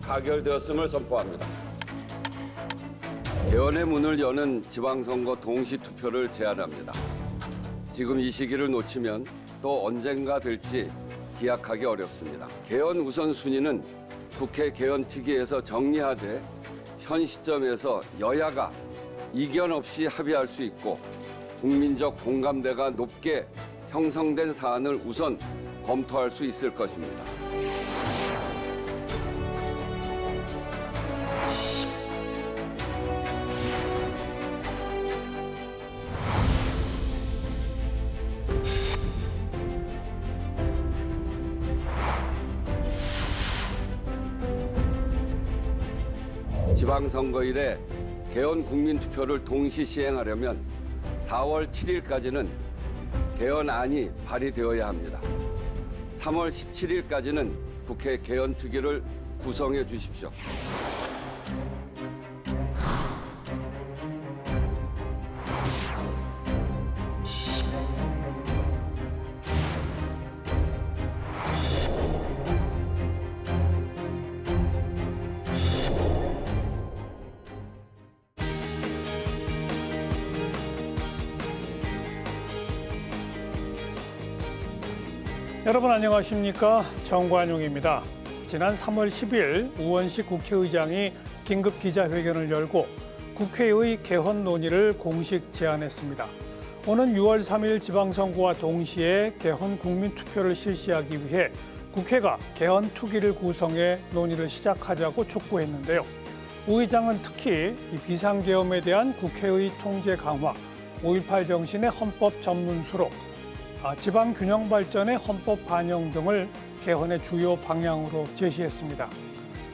타결되었음을 선포합니다. 개헌의 문을 여는 지방선거 동시 투표를 제안합니다. 지금 이 시기를 놓치면 또 언젠가 될지 기약하기 어렵습니다. 개헌 우선순위는 국회 개헌특위에서 정리하되 현 시점에서 여야가 이견 없이 합의할 수 있고 국민적 공감대가 높게 형성된 사안을 우선 검토할 수 있을 것입니다. 지방선거일에 개헌 국민투표를 동시 시행하려면 4월 7일까지는 개헌안이 발의되어야 합니다. 3월 17일까지는 국회 개헌특위를 구성해 주십시오. 여러분 안녕하십니까? 정관용입니다. 지난 3월 10일 우원식 국회의장이 긴급 기자회견을 열고 국회의 개헌 논의를 공식 제안했습니다. 오는 6월 3일 지방선거와 동시에 개헌 국민투표를 실시하기 위해 국회가 개헌 특위를 구성해 논의를 시작하자고 촉구했는데요. 우 의장은 특히 비상계엄에 대한 국회의 통제 강화, 5.18 정신의 헌법 전문 수록, 지방 균형 발전의 헌법 반영 등을 개헌의 주요 방향으로 제시했습니다.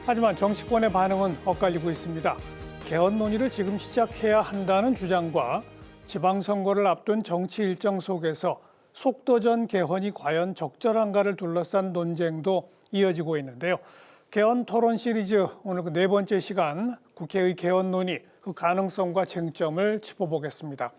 하지만 정치권의 반응은 엇갈리고 있습니다. 개헌 논의를 지금 시작해야 한다는 주장과 지방선거를 앞둔 정치 일정 속에서 속도전 개헌이 과연 적절한가를 둘러싼 논쟁도 이어지고 있는데요. 개헌 토론 시리즈 오늘 그 네 번째 시간 국회의 개헌 논의 그 가능성과 쟁점을 짚어보겠습니다.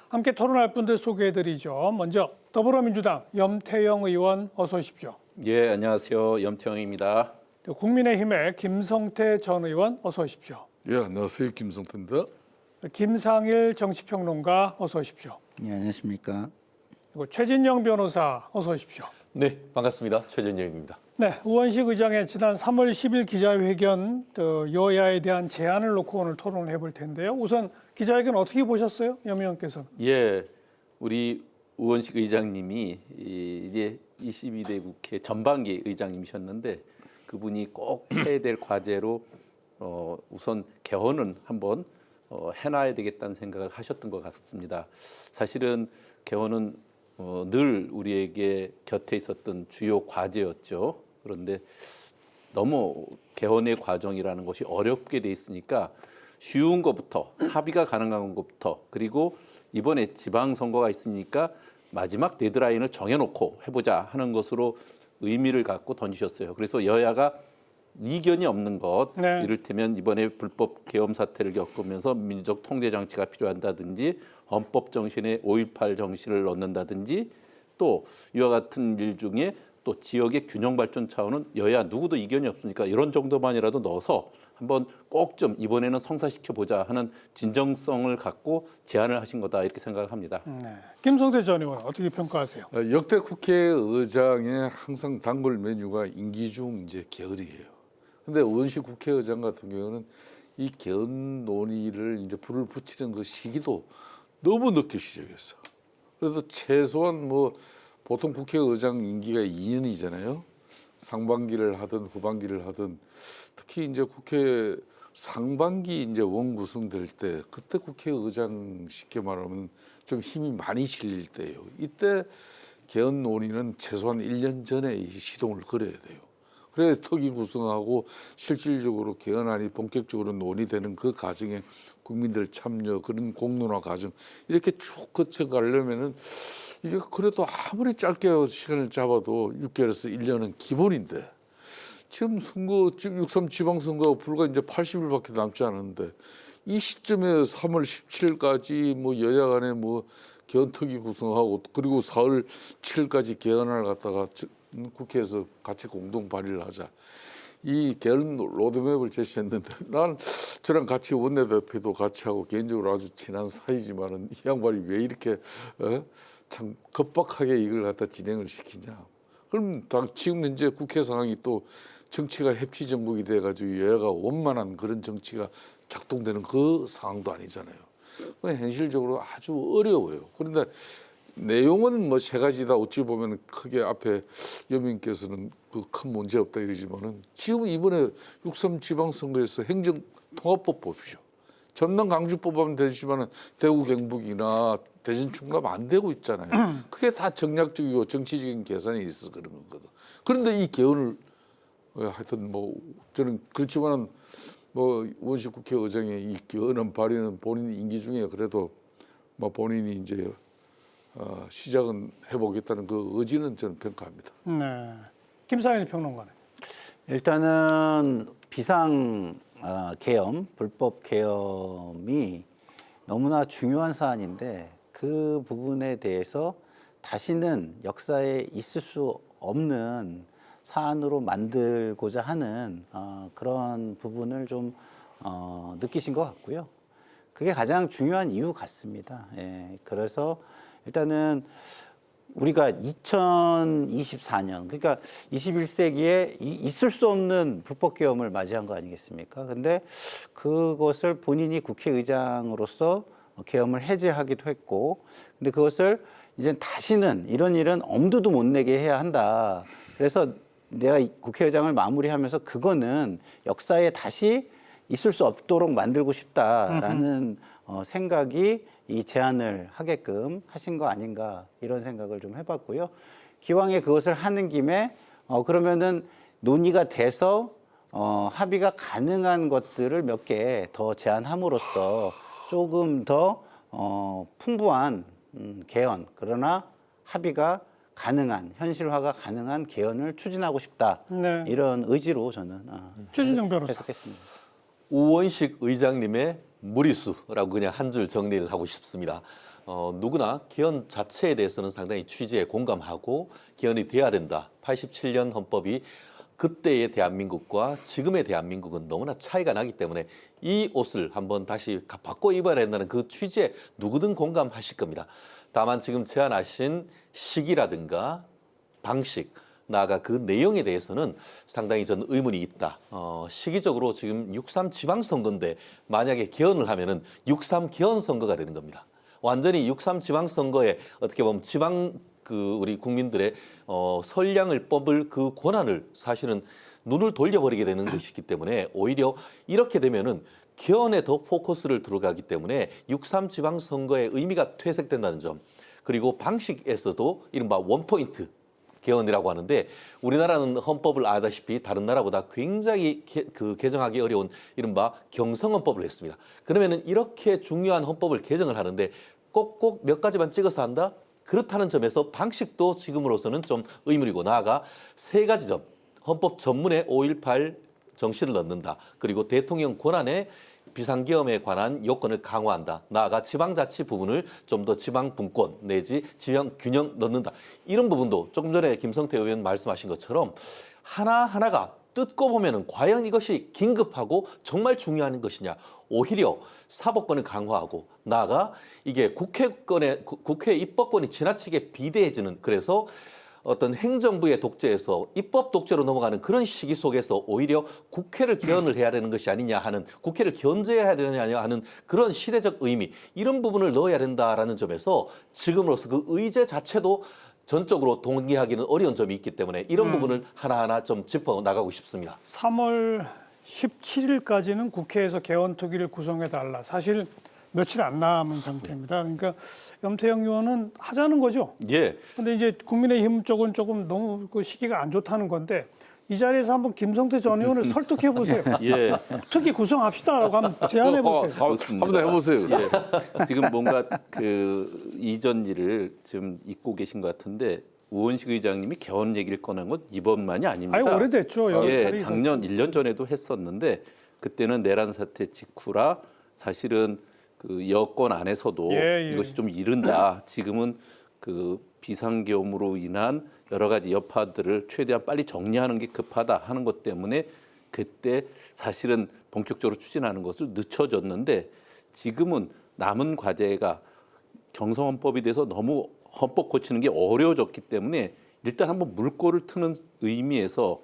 함께 토론할 분들 소개해드리죠. 먼저 더불어민주당 염태영 의원 어서 오십시오. 예, 안녕하세요. 염태영입니다. 국민의힘의 김성태 전 의원 어서 오십시오. 예, 안녕하세요. 김성태입니다. 김상일 정치평론가 어서 오십시오. 네, 안녕하십니까. 그리고 최진영 변호사 어서 오십시오. 네, 반갑습니다. 최진영입니다. 네, 우원식 의장의 지난 3월 10일 기자회견 여야에 대한 제안을 놓고 오늘 토론을 해볼 텐데요. 우선 기자회견 어떻게 보셨어요, 염 의원께서는? 예, 우리 우원식 의장님이 이제 22대 국회 전반기 의장님이셨는데 그분이 꼭 해야 될 과제로 우선 개헌은 한번 해놔야 되겠다는 생각을 하셨던 것 같습니다. 사실은 개헌은 늘 우리에게 곁에 있었던 주요 과제였죠. 그런데 너무 개헌의 과정이라는 것이 어렵게 돼 있으니까 쉬운 것부터 합의가 가능한 것부터 그리고 이번에 지방선거가 있으니까 마지막 데드라인을 정해놓고 해보자 하는 것으로 의미를 갖고 던지셨어요. 그래서 여야가 이견이 없는 것, 네. 이를테면 이번에 불법 계엄 사태를 겪으면서 민주적 통제 장치가 필요한다든지 헌법 정신에 5.18 정신을 넣는다든지 또 이와 같은 일 중에 또 지역의 균형 발전 차원은 여야 누구도 이견이 없으니까 이런 정도만이라도 넣어서 한번 꼭 좀 이번에는 성사시켜 보자 하는 진정성을 갖고 제안을 하신 거다 이렇게 생각을 합니다. 네. 김성태 전 의원 어떻게 평가하세요? 역대 국회의장의 항상 단골 메뉴가 임기 중 이제 개헌이에요. 근데 우원식 국회의장 같은 경우는 이 개헌 논의를 이제 불을 붙이는 그 시기도 너무 늦게 시작했어. 그래도 최소한 뭐 보통 국회의장 임기가 2년이잖아요. 상반기를 하든 후반기를 하든 특히 이제 국회 상반기 이제 원구성될 때 그때 국회의장 쉽게 말하면 좀 힘이 많이 실릴 때예요. 이때 개헌 논의는 최소한 1년 전에 시동을 걸어야 돼요. 그래야 특위 구성하고 실질적으로 개헌안이 본격적으로 논의되는 그 과정에 국민들 참여 그런 공론화 과정 이렇게 쭉 거쳐가려면은 이게 그래도 아무리 짧게 시간을 잡아도 6개월에서 1년은 기본인데 지금 선거 6.3 지방선거가 불과 이제 80일밖에 남지 않았는데 이 시점에 3월 17일까지 뭐 여야 간에 뭐 개헌특위 구성하고 그리고 4월 7일까지 개헌을 갖다가 국회에서 같이 공동 발의를 하자. 이 개헌 로드맵을 제시했는데 난 저랑 같이 원내대표도 같이 하고 개인적으로 아주 친한 사이지만은 이 양반이 왜 이렇게 참 급박하게 이걸 갖다 진행을 시키냐. 그럼 지금 현재 국회 상황이 또 정치가 협치 정국이 돼가지고 여야가 원만한 그런 정치가 작동되는 그 상황도 아니잖아요. 현실적으로 아주 어려워요. 그런데 내용은 뭐 세 가지다. 어찌 보면 크게 앞에 여민께서는 그 큰 문제 없다 이러지만은 지금 이번에 6.3 지방선거에서 행정통합법 보십시오. 전남 강주법 하면 되지만은 대구 경북이나 대전 충남 안 되고 있잖아요. 그게 다 정략적이고 정치적인 계산이 있어서 그런 거거든. 그런데 이 개헌을 하여튼 뭐 저는 그렇지만은 뭐 우원식 국회의장의 이 개헌안 발의는 본인 임기 중에 그래도 뭐 본인이 이제 시작은 해보겠다는 그 의지는 저는 평가합니다. 네. 김상현 평론가는. 일단은 비상 계엄, 불법 계엄이 너무나 중요한 사안인데 그 부분에 대해서 다시는 역사에 있을 수 없는 사안으로 만들고자 하는 그런 부분을 좀 느끼신 것 같고요. 그게 가장 중요한 이유 같습니다. 예, 그래서 일단은 우리가 2024년, 그러니까 21세기에 있을 수 없는 불법 계엄을 맞이한 거 아니겠습니까? 근데 그것을 본인이 국회의장으로서 계엄을 해제하기도 했고, 근데 그것을 이제 다시는 이런 일은 엄두도 못 내게 해야 한다. 그래서 내가 국회의장을 마무리하면서 그거는 역사에 다시 있을 수 없도록 만들고 싶다라는 생각이 이 제안을 하게끔 하신 거 아닌가 이런 생각을 좀 해봤고요. 기왕에 그것을 하는 김에 그러면은 논의가 돼서 합의가 가능한 것들을 몇 개 더 제안함으로써 조금 더 풍부한 개헌, 그러나 합의가 가능한, 현실화가 가능한 개헌을 추진하고 싶다. 네. 이런 의지로 저는 최진영 변호사. 해석했습니다. 우원식 의장님의 무리수라고 그냥 한 줄 정리를 하고 싶습니다. 누구나 개헌 자체에 대해서는 상당히 취지에 공감하고 개헌이 돼야 된다. 87년 헌법이 그때의 대한민국과 지금의 대한민국은 너무나 차이가 나기 때문에 이 옷을 한번 다시 바꿔 입어야 된다는 그 취지에 누구든 공감하실 겁니다. 다만 지금 제안하신 시기라든가 방식, 나아가 그 내용에 대해서는 상당히 저는 의문이 있다. 시기적으로 지금 6.3 지방선거인데 만약에 개헌을 하면은 6.3 개헌선거가 되는 겁니다. 완전히 6.3 지방선거에 어떻게 보면 우리 국민들의 선량을 뽑을 그 권한을 사실은 눈을 돌려버리게 되는 것이기 때문에 오히려 이렇게 되면은 개헌에 더 포커스를 들어가기 때문에 6.3 지방선거의 의미가 퇴색된다는 점, 그리고 방식에서도 이른바 원포인트 개헌이라고 하는데 우리나라는 헌법을 아다시피 다른 나라보다 굉장히 개정하기 어려운 이른바 경성헌법을 했습니다. 그러면은 이렇게 중요한 헌법을 개정을 하는데 꼭꼭 몇 가지만 찍어서 한다? 그렇다는 점에서 방식도 지금으로서는 좀 의문이고, 나아가 세 가지 점, 헌법 전문에 5.18 정신을 넣는다. 그리고 대통령 권한에 비상계엄에 관한 요건을 강화한다. 나아가 지방자치 부분을 좀 더 지방분권 내지 지방균형 넣는다. 이런 부분도 조금 전에 김성태 의원 말씀하신 것처럼 하나하나가 뜯고 보면은 과연 이것이 긴급하고 정말 중요한 것이냐. 오히려 사법권을 강화하고 나아가 이게 국회 입법권이 지나치게 비대해지는, 그래서 어떤 행정부의 독재에서 입법 독재로 넘어가는 그런 시기 속에서 오히려 국회를 개헌을 해야 되는 것이 아니냐 하는, 국회를 견제해야 되느냐 하는 그런 시대적 의미, 이런 부분을 넣어야 된다라는 점에서 지금으로서 그 의제 자체도 전적으로 동의하기는 어려운 점이 있기 때문에 이런 부분을 하나하나 좀 짚어 나가고 싶습니다. 3월 17일까지는 국회에서 개헌특위를 구성해달라. 사실 며칠 안 남은 상태입니다. 그러니까 염태영 의원은 하자는 거죠. 예. 근데 이제 국민의힘 쪽은 조금 너무 그 시기가 안 좋다는 건데 이 자리에서 한번 김성태 전 의원을 설득해 보세요. 예. 특히 구성합시다라고 한번 제안해 보세요. 한번 해보세요. 예. 지금 뭔가 그 이전 일을 지금 잊고 계신 것 같은데 우원식 의장님이 개헌 얘기를 꺼낸 건 이번만이 아닙니다. 아니 오래됐죠. 여러 예, 차례 작년 1년 전에도 했었는데 그때는 내란 사태 직후라 사실은 그 여권 안에서도 예. 이것이 좀 이른다. 지금은 그 비상계엄으로 인한 여러 가지 여파들을 최대한 빨리 정리하는 게 급하다 하는 것 때문에 그때 사실은 본격적으로 추진하는 것을 늦춰졌는데 지금은 남은 과제가 경성헌법에 대해서 너무 헌법 고치는 게 어려워졌기 때문에 일단 한번 물꼬를 트는 의미에서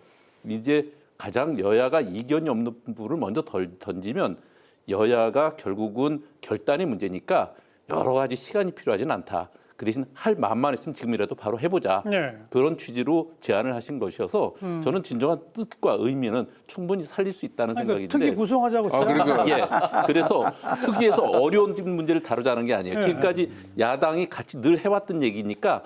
이제 가장 여야가 이견이 없는 부분을 먼저 던지면 여야가 결국은 결단의 문제니까 여러 가지 시간이 필요하진 않다. 그 대신 할 마음만 있으면 지금이라도 바로 해보자. 네. 그런 취지로 제안을 하신 것이어서 저는 진정한 뜻과 의미는 충분히 살릴 수 있다는 그러니까 생각인데. 특위 구성하자고. 그러니까 예. 그래서 특위에서 어려운 문제를 다루자는 게 아니에요. 지금까지 야당이 같이 늘 해왔던 얘기니까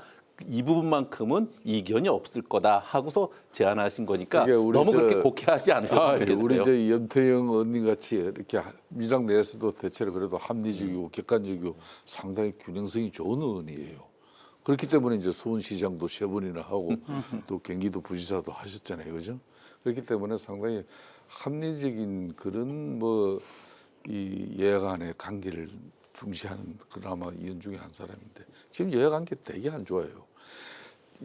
이 부분만큼은 이견이 없을 거다 하고서 제안하신 거니까 그게 우리 너무 저- 그렇게 곡해하지 않으셨으면 좋겠어요. 우리 저 염태영 언니 같이 이렇게 민주당 내에서도 대체로 그래도 합리적이고 객관적이고 상당히 균형성이 좋은 의원이에요. 그렇기 때문에 이제 수원시장도 3번이나 하고 또 경기도 부지사도 하셨잖아요, 그죠? 그렇기 때문에 상당히 합리적인 그런 뭐 이 여야 간의 관계를 중시하는 그나마 의원 중에 한 사람인데 지금 여야 관계 되게 안 좋아요.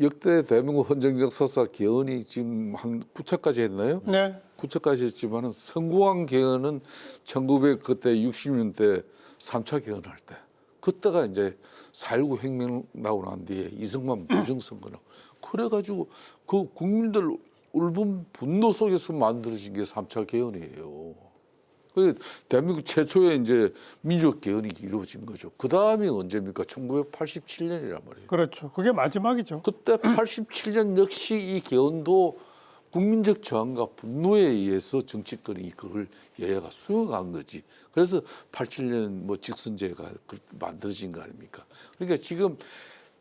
역대 대한민국 헌정 역사상 개헌이 지금 한 9차까지 했나요? 네. 9차까지 했지만은 성공한 개헌은 1900 그때 60년대 3차 개헌할 때 그때가 이제 4.19 혁명 나고 난 뒤에 이승만 부정선거 나고 그래가지고 그 국민들 울분 분노 속에서 만들어진 게 3차 개헌이에요. 그 대한민국 최초의 이제 민주적 개헌이 이루어진 거죠. 그 다음이 언제입니까? 1987년이란 말이에요. 그렇죠. 그게 마지막이죠. 그때 87년 역시 이 개헌도 국민적 저항과 분노에 의해서 정치권이 그걸 여야가 수용한 거지. 그래서 87년 뭐 직선제가 만들어진 거 아닙니까? 그러니까 지금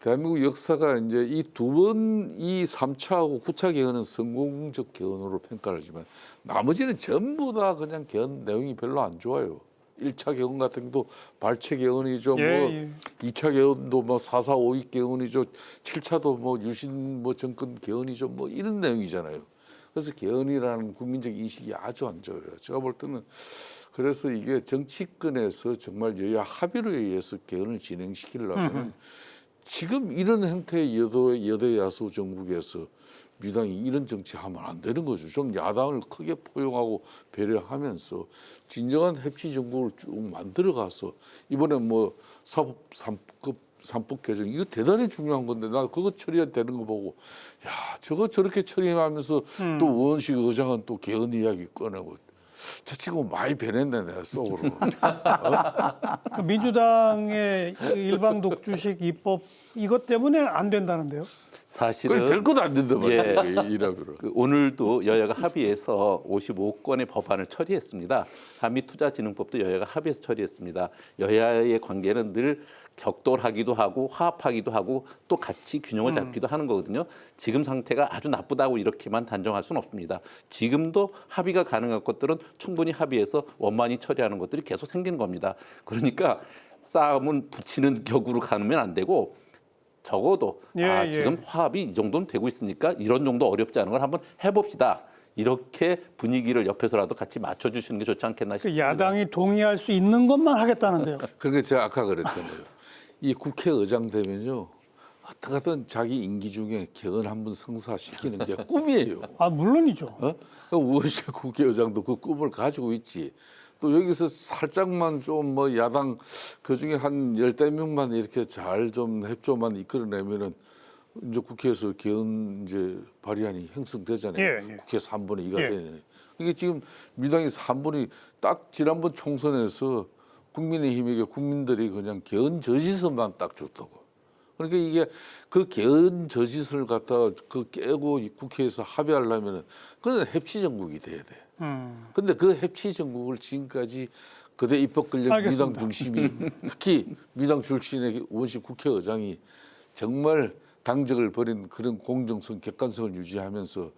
대한민국 역사가 이제 이 두 번 이 3차하고 9차 개헌은 성공적 개헌으로 평가를 하지만 나머지는 전부 다 그냥 개헌 내용이 별로 안 좋아요. 1차 개헌 같은 것도 발췌 개헌이죠. 예, 뭐 예. 2차 개헌도 뭐 4.4 5.2 개헌이죠. 7차도 뭐 유신 뭐 정권 개헌이죠. 뭐 이런 내용이잖아요. 그래서 개헌이라는 국민적 인식이 아주 안 좋아요. 제가 볼 때는 그래서 이게 정치권에서 정말 여야 합의로 의해서 개헌을 진행시키려면 지금 이런 형태의 여대 야수 정국에서 민주당이 이런 정치하면 안 되는 거죠. 좀 야당을 크게 포용하고 배려하면서 진정한 협치 정국을 쭉 만들어가서 이번에 뭐 사법 3법 개정 이거 대단히 중요한 건데 나 그거 처리가 되는 거 보고 야 저거 저렇게 처리하면서 또 우원식 의장은 또 개헌 이야기 꺼내고 저 친구 많이 변했네 내가 속으로. 그 민주당의 일방 독주식 입법 이것 때문에 안 된다는데요. 사실은 될 것도 안 된다 예. 말이에요. 이라면. 그 오늘도 여야가 합의해서 55건의 법안을 처리했습니다. 한미투자진흥법도 여야가 합의해서 처리했습니다. 여야의 관계는 늘 격돌하기도 하고 화합하기도 하고 또 같이 균형을 잡기도 하는 거거든요. 지금 상태가 아주 나쁘다고 이렇게만 단정할 수는 없습니다. 지금도 합의가 가능한 것들은 충분히 합의해서 원만히 처리하는 것들이 계속 생기는 겁니다. 그러니까 싸움은 붙이는 격으로 가면 안 되고 적어도 예, 예. 지금 화합이 이 정도는 되고 있으니까 이런 정도 어렵지 않은 걸 한번 해봅시다. 이렇게 분위기를 옆에서라도 같이 맞춰주시는 게 좋지 않겠나 그 싶습니다. 야당이 동의할 수 있는 것만 하겠다는데요. 그러니까 제가 아까 그랬잖아요. 이 국회의장 되면요. 어떻게든 자기 임기 중에 개헌 한번 성사시키는 게 꿈이에요. 아 물론이죠. 우원식 국회의장도 그 꿈을 가지고 있지. 또 여기서 살짝만 좀 뭐 야당 그 중에 한 10대명만 이렇게 잘 좀 협조만 이끌어내면은 이제 국회에서 개헌 이제 발의안이 형성되잖아요. 예, 예. 국회 3분의 2가 예. 되네. 이게 지금 민주당이 3분이 딱 지난번 총선에서 국민의힘에게 국민들이 그냥 개헌 저지선만 딱 줬다고. 그러니까 이게 그 개헌 저지선을 갖다가 그 깨고 이 국회에서 합의하려면은 그건 협치 정국이 돼야 돼. 근데 그 협치 정국을 지금까지 그대 입법 권력 알겠습니다. 민주당 중심이 특히 민주당 출신의 우원식 국회의장이 정말 당적을 버린 그런 공정성, 객관성을 유지하면서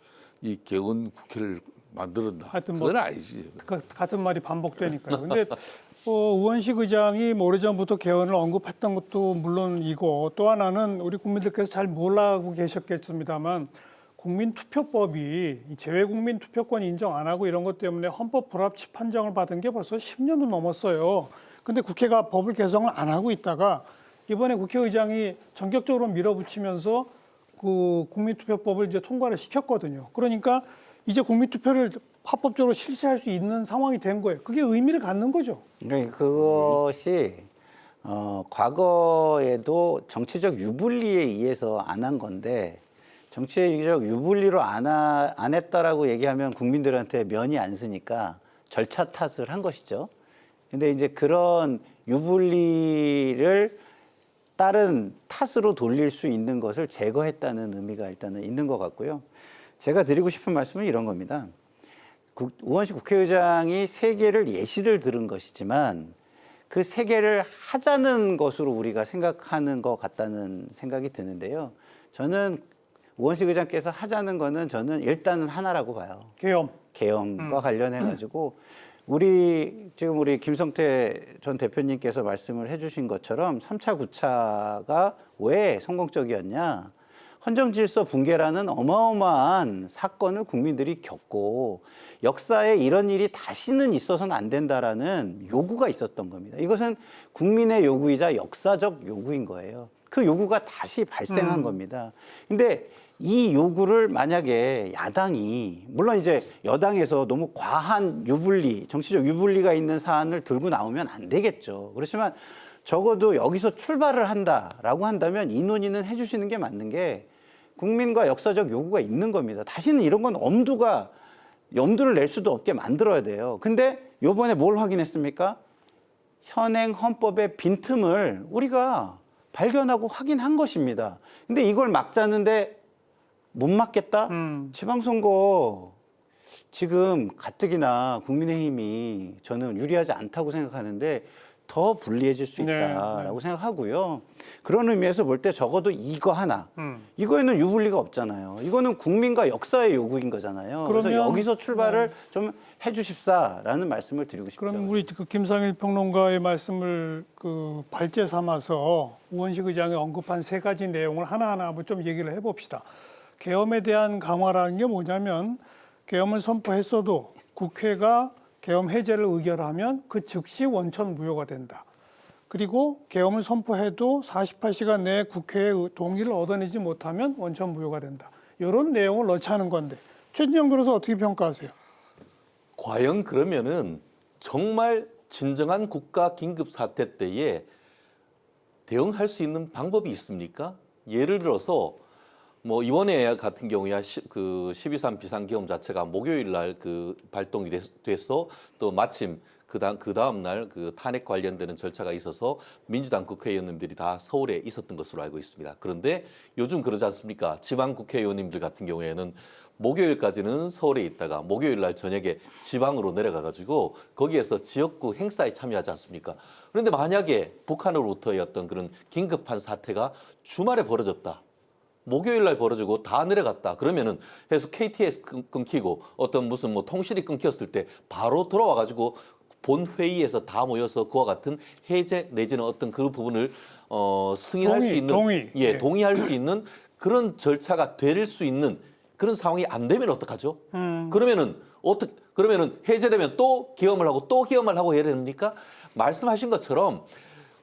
이 개헌 국회를 만들었나? 하여튼 뭐 그건 아니지. 같은 말이 반복되니까요. 근데 우원식 의장이 뭐 오래전부터 개헌을 언급했던 것도 물론이고 또 하나는 우리 국민들께서 잘 몰라고 계셨겠습니다만 국민투표법이 이 재외국민 투표권 인정 안 하고 이런 것 때문에 헌법 불합치 판정을 받은 게 벌써 10년도 넘었어요. 근데 국회가 법을 개정을 안 하고 있다가 이번에 국회의장이 전격적으로 밀어붙이면서 그 국민투표법을 이제 통과를 시켰거든요. 그러니까 이제 국민투표를 합법적으로 실시할 수 있는 상황이 된 거예요. 그게 의미를 갖는 거죠. 그러니까 그것이 과거에도 정치적 유불리에 의해서 안 한 건데 정치적 유불리로 안 했다라고 얘기하면 국민들한테 면이 안 쓰니까 절차 탓을 한 것이죠. 근데 이제 그런 유불리를 다른 탓으로 돌릴 수 있는 것을 제거했다는 의미가 일단은 있는 것 같고요. 제가 드리고 싶은 말씀은 이런 겁니다. 우원식 국회의장이 3개를 예시를 들은 것이지만 그 3개를 하자는 것으로 우리가 생각하는 것 같다는 생각이 드는데요. 저는 우원식 의장께서 하자는 거는 저는 일단은 하나라고 봐요. 계엄과 관련해가지고 지금 우리 김성태 전 대표님께서 말씀을 해주신 것처럼 3차, 9차가 왜 성공적이었냐? 헌정질서 붕괴라는 어마어마한 사건을 국민들이 겪고 역사에 이런 일이 다시는 있어서는 안 된다라는 요구가 있었던 겁니다. 이것은 국민의 요구이자 역사적 요구인 거예요. 그 요구가 다시 발생한 겁니다. 근데 이 요구를 만약에 야당이, 물론 이제 여당에서 너무 과한 유불리, 정치적 유불리가 있는 사안을 들고 나오면 안 되겠죠. 그렇지만 적어도 여기서 출발을 한다라고 한다면 이 논의는 해주시는 게 맞는 게 국민과 역사적 요구가 있는 겁니다. 다시는 이런 건 엄두를 낼 수도 없게 만들어야 돼요. 근데 요번에 뭘 확인했습니까? 현행 헌법의 빈틈을 우리가 발견하고 확인한 것입니다. 근데 이걸 막자는데 못 막겠다? 지방선거 지금 가뜩이나 국민의힘이 저는 유리하지 않다고 생각하는데 더 불리해질 수 있다라고 생각하고요. 그런 의미에서 볼 때 적어도 이거 하나, 이거에는 유불리가 없잖아요. 이거는 국민과 역사의 요구인 거잖아요. 그래서 여기서 출발을 좀 해주십사라는 말씀을 드리고 싶죠. 그럼 우리 그 김상일 평론가의 말씀을 그 발제 삼아서 우원식 의장이 언급한 3가지 내용을 하나하나 한번 좀 얘기를 해봅시다. 계엄에 대한 강화라는 게 뭐냐면 계엄을 선포했어도 국회가 계엄 해제를 의결하면 그 즉시 원천 무효가 된다. 그리고 계엄을 선포해도 48시간 내에 국회의 동의를 얻어내지 못하면 원천 무효가 된다. 이런 내용을 넣자는 건데 최진영 변호사 어떻게 평가하세요? 과연 그러면은 정말 진정한 국가 긴급 사태 때에 대응할 수 있는 방법이 있습니까? 예를 들어서 뭐 이번에 같은 경우야 그 12.3 비상계엄 자체가 목요일 날 그 발동이 돼서 또 마침 그 다음 날 그 탄핵 관련되는 절차가 있어서 민주당 국회의원님들이 다 서울에 있었던 것으로 알고 있습니다. 그런데 요즘 그러지 않습니까? 지방 국회의원님들 같은 경우에는 목요일까지는 서울에 있다가 목요일 날 저녁에 지방으로 내려가 가지고 거기에서 지역구 행사에 참여하지 않습니까? 그런데 만약에 북한으로부터의 어떤 그런 긴급한 사태가 주말에 벌어졌다. 목요일 날 벌어지고 다 내려갔다. 그러면은 해서 KTX 끊기고 어떤 무슨 뭐 통신이 끊겼을 때 바로 돌아와 가지고 본 회의에서 다 모여서 그와 같은 해제 내지는 어떤 그 부분을 승인할 수 있는 동의할 수 있는 그런 절차가 될 수 있는 그런 상황이 안 되면 어떡하죠? 그러면은 해제되면 또 계엄을 하고 해야 됩니까? 말씀하신 것처럼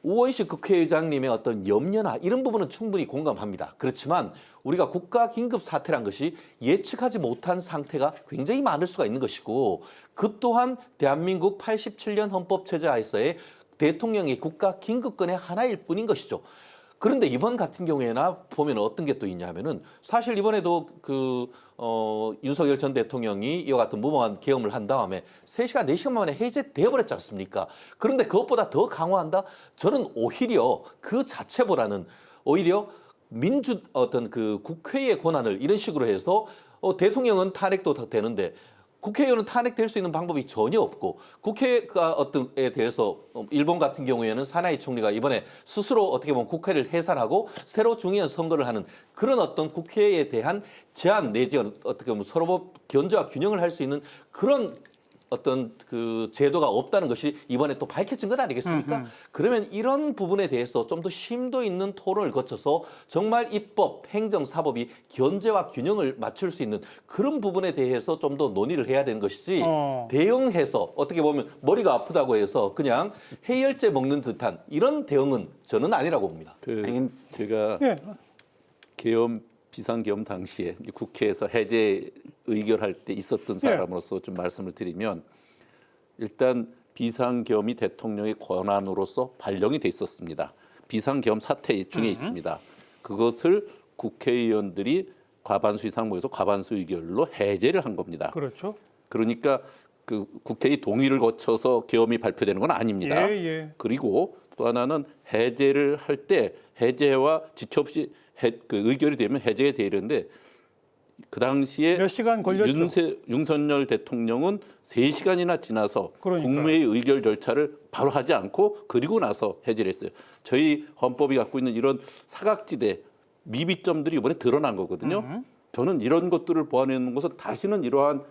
우원식 국회의장님의 어떤 염려나 이런 부분은 충분히 공감합니다. 그렇지만 우리가 국가 긴급 사태란 것이 예측하지 못한 상태가 굉장히 많을 수가 있는 것이고 그 또한 대한민국 87년 헌법 체제 하에서의 대통령의 국가 긴급권의 하나일 뿐인 것이죠. 그런데 이번 같은 경우에나 보면 어떤 게 또 있냐면은 사실 이번에도 윤석열 전 대통령이 이와 같은 무모한 계엄을 한 다음에 3시간, 4시간 만에 해제되어 버렸지 않습니까? 그런데 그것보다 더 강화한다? 저는 오히려 그 자체보다는 오히려 어떤 그 국회의 권한을 이런 식으로 해서 대통령은 탄핵도 되는데 국회의원은 탄핵될 수 있는 방법이 전혀 없고 국회가 어떤에 대해서 일본 같은 경우에는 사나이 총리가 이번에 스스로 어떻게 보면 국회를 해산하고 새로 중의원 선거를 하는 그런 어떤 국회에 대한 제한 내지 어떻게 보면 서로 견제와 균형을 할 수 있는 그런 어떤 그 제도가 없다는 것이 이번에 또 밝혀진 것 아니겠습니까? 그러면 이런 부분에 대해서 좀 더 심도 있는 토론을 거쳐서 정말 입법, 행정, 사법이 견제와 균형을 맞출 수 있는 그런 부분에 대해서 좀 더 논의를 해야 되는 것이지 대응해서 어떻게 보면 머리가 아프다고 해서 그냥 해열제 먹는 듯한 이런 대응은 저는 아니라고 봅니다. 제가 계엄 비상계엄 당시에 국회에서 해제 의결할 때 있었던 사람으로서 좀 말씀을 드리면 일단 비상계엄이 대통령의 권한으로서 발령이 돼 있었습니다. 비상계엄 사태 중에 있습니다. 그것을 국회의원들이 과반수 이상 모여서 과반수 의결로 해제를 한 겁니다. 그렇죠. 그러니까 그 국회의 동의를 거쳐서 계엄이 발표되는 건 아닙니다. 예, 예. 그리고 또 하나는 해제를 할 때 해제와 지체 없이 그 의결이 되면 해제가 되는데 그 당시에 몇 시간 걸렸죠. 윤석열 대통령은 3시간이나 지나서 그러니까요. 국무회의 의결 절차를 바로 하지 않고 그리고 나서 해제를 했어요. 저희 헌법이 갖고 있는 이런 사각지대 미비점들이 이번에 드러난 거거든요. 저는 이런 것들을 보완하는 것은 다시는 이러한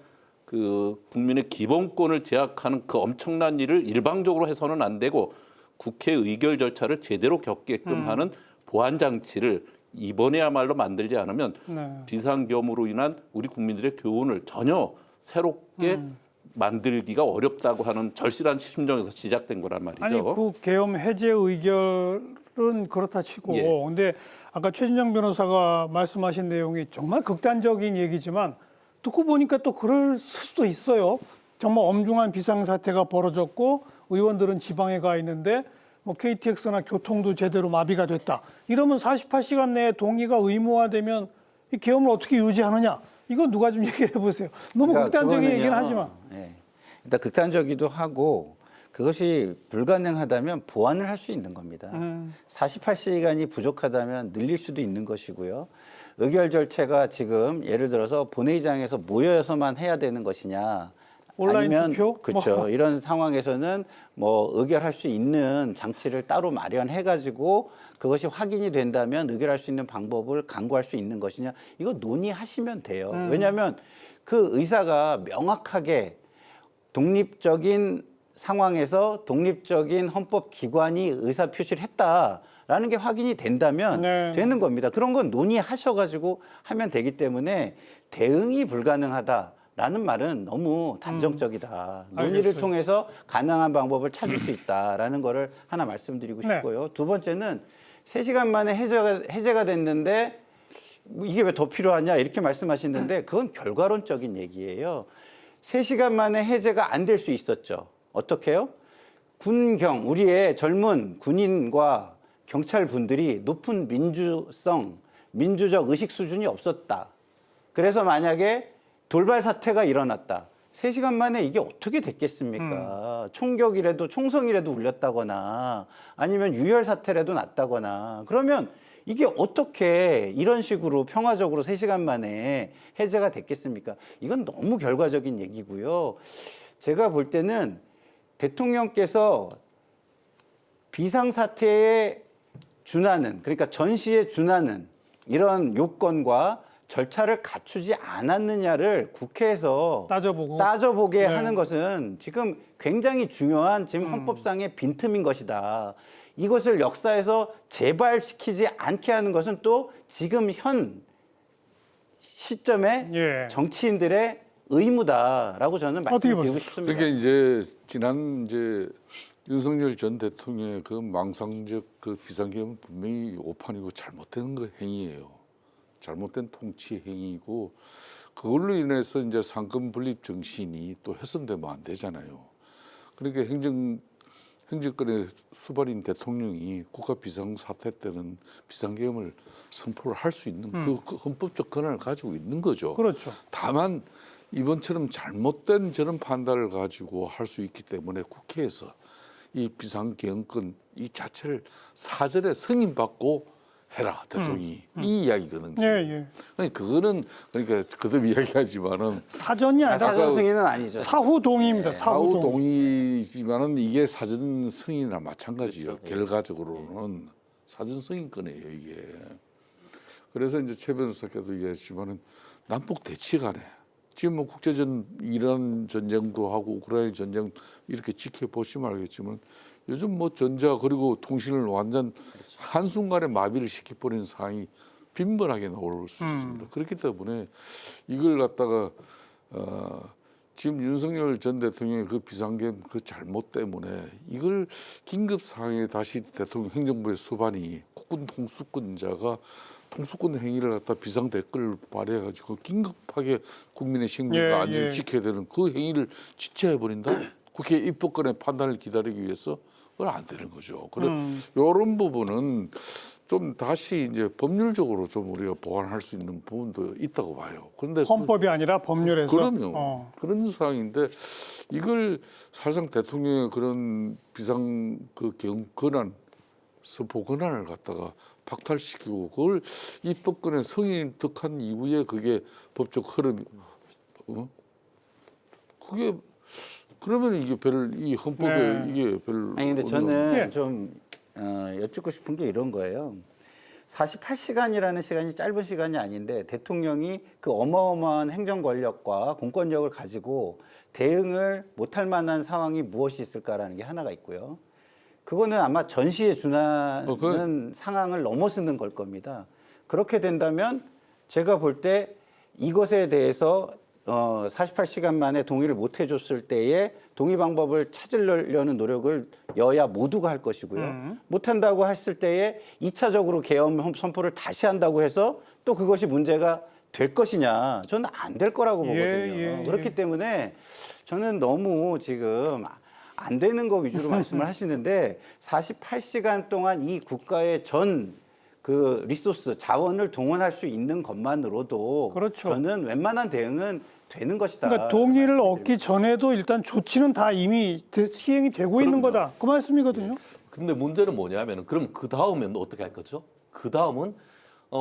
그 국민의 기본권을 제약하는 그 엄청난 일을 일방적으로 해서는 안 되고 국회 의결 절차를 제대로 겪게끔 하는 보완 장치를 이번에야말로 만들지 않으면 네. 비상계엄으로 인한 우리 국민들의 교훈을 전혀 새롭게 만들기가 어렵다고 하는 절실한 심정에서 시작된 거란 말이죠. 아니 그 계엄 해제 의결은 그렇다 치고 예. 근데 아까 최진정 변호사가 말씀하신 내용이 정말 극단적인 얘기지만 듣고 보니까 또 그럴 수도 있어요. 정말 엄중한 비상사태가 벌어졌고 의원들은 지방에 가 있는데 뭐 KTX나 교통도 제대로 마비가 됐다. 이러면 48시간 내에 동의가 의무화되면 이 계엄을 어떻게 유지하느냐? 이건 누가 좀 얘기해 보세요. 너무 그러니까 극단적인 얘기는 그거는요, 하지만. 예. 일단 극단적이기도 하고 그것이 불가능하다면 보완을 할 수 있는 겁니다. 48시간이 부족하다면 늘릴 수도 있는 것이고요. 의결 절차가 지금 예를 들어서 본회의장에서 모여서만 해야 되는 것이냐. 온라인 아니면 투표? 그렇죠. 뭐. 이런 상황에서는 뭐 의결할 수 있는 장치를 따로 마련해 가지고 그것이 확인이 된다면 의결할 수 있는 방법을 강구할 수 있는 것이냐. 이거 논의하시면 돼요. 왜냐하면 그 의사가 명확하게 독립적인 상황에서 독립적인 헌법기관이 의사표시를 했다라는 게 확인이 된다면 네. 되는 겁니다. 그런 건 논의하셔가지고 하면 되기 때문에 대응이 불가능하다라는 말은 너무 단정적이다. 논의를 알겠어요. 통해서 가능한 방법을 찾을 수 있다라는 거를 하나 말씀드리고 네. 싶고요. 두 번째는 3시간 만에 해제가 됐는데 뭐 이게 왜 더 필요하냐 이렇게 말씀하시는데 그건 결과론적인 얘기예요. 3시간 만에 해제가 안 될 수 있었죠. 어떻게 해요? 군경, 우리의 젊은 군인과 경찰 분들이 높은 민주적 의식 수준이 없었다. 그래서 만약에 돌발 사태가 일어났다. 3시간 만에 이게 어떻게 됐겠습니까? 총격이라도 총성이라도 울렸다거나 아니면 유혈 사태라도 났다거나 그러면 이게 어떻게 이런 식으로 평화적으로 3시간 만에 해제가 됐겠습니까? 이건 너무 결과적인 얘기고요. 제가 볼 때는 대통령께서 비상사태에 준하는, 그러니까 전시에 준하는 이런 요건과 절차를 갖추지 않았느냐를 국회에서 따져보게 네. 하는 것은 지금 굉장히 중요한 지금 헌법상의 빈틈인 것이다. 이것을 역사에서 재발시키지 않게 하는 것은 또 지금 현 시점에 예. 정치인들의 의무다라고 저는 어떻게 말씀드리고 보세요? 싶습니다. 그러니까 이제 지난 윤석열 전 대통령의 그 망상적 그 비상계엄은 분명히 오판이고 잘못된 그 행위예요. 잘못된 통치 행위고 그걸로 인해서 이제 상권 분립 정신이 또 훼손되면 안 되잖아요. 그러니까 행정권의 수발인 대통령이 국가 비상 사태 때는 비상계엄을 선포를 할 수 있는 그 헌법적 권한을 가지고 있는 거죠. 그렇죠. 다만 이번처럼 잘못된 저런 판단을 가지고 할 수 있기 때문에 국회에서 이 비상계엄권 이 자체를 사전에 승인받고 해라 대통령이 이 이야기거든요. 예, 예. 아니 그거는 그러니까 그도 이야기하지만은 사전이 아니라 사전 승인은 아니죠. 사후 동의입니다. 사후 사후 동의. 동의지만은 이게 사전 승인이나 마찬가지예요. 결과적으로는 사전 승인권이에요 이게. 그래서 이제 최 변호사께도 얘기했지만은 남북 대치 간에 지금 뭐 국제전 이란 전쟁도 하고 우크라이나 전쟁 이렇게 지켜보시면 알겠지만 요즘 뭐 전자 그리고 통신을 완전 한순간에 마비를 시켜버리는 상황이 빈번하게 나올 수 있습니다. 그렇기 때문에 이걸 갖다가 지금 윤석열 전 대통령의 그 비상계엄 그 잘못 때문에 이걸 긴급 상황에 다시 대통령 행정부의 수반이 국군 통수권자가 통수권 행위를 갖다 비상대책을 발휘해가지고 긴급하게 국민의 생명과 예, 안전을 예. 지켜야 되는 그 행위를 지체해버린다? 국회 입법권의 판단을 기다리기 위해서 그건 안 되는 거죠. 그런 이런 부분은 좀 다시 이제 법률적으로 좀 우리가 보완할 수 있는 부분도 있다고 봐요. 그런데 헌법이 아니라 법률에서. 그럼요. 그런 상황인데 이걸 사실상 대통령의 그런 비상 권한, 선포 권한을 갖다가 박탈시키고 그걸 입법권의 성인이 득한 이후에 그게 법적 흐름이 그게 그러면 이게 이 헌법에 네. 이게 별 아니 근데 의미가 저는 예. 좀 여쭙고 싶은 게 이런 거예요. 48시간이라는 시간이 짧은 시간이 아닌데 대통령이 그 어마어마한 행정 권력과 공권력을 가지고 대응을 못할 만한 상황이 무엇이 있을까라는 게 하나가 있고요. 그거는 아마 전시에 준하는 상황을 넘어서는 걸 겁니다. 그렇게 된다면 제가 볼 때 이것에 대해서 48시간 만에 동의를 못 해줬을 때에 동의 방법을 찾으려는 노력을 여야 모두가 할 것이고요. 못한다고 했을 때에 2차적으로 계엄 선포를 다시 한다고 해서 또 그것이 문제가 될 것이냐. 저는 안 될 거라고 보거든요. 예. 그렇기 때문에 저는 너무 지금 안 되는 거 위주로 말씀을 하시는데 48시간 동안 이 국가의 전 그 리소스 자원을 동원할 수 있는 것만으로도 그렇죠. 저는 웬만한 대응은 되는 것이다. 그러니까 동의를 얻기 전에도 일단 조치는 다 이미 시행이 되고 있는 거다. 그 말씀이거든요. 근데 문제는 뭐냐면 그럼 그 다음엔 어떻게 할 거죠? 그 다음은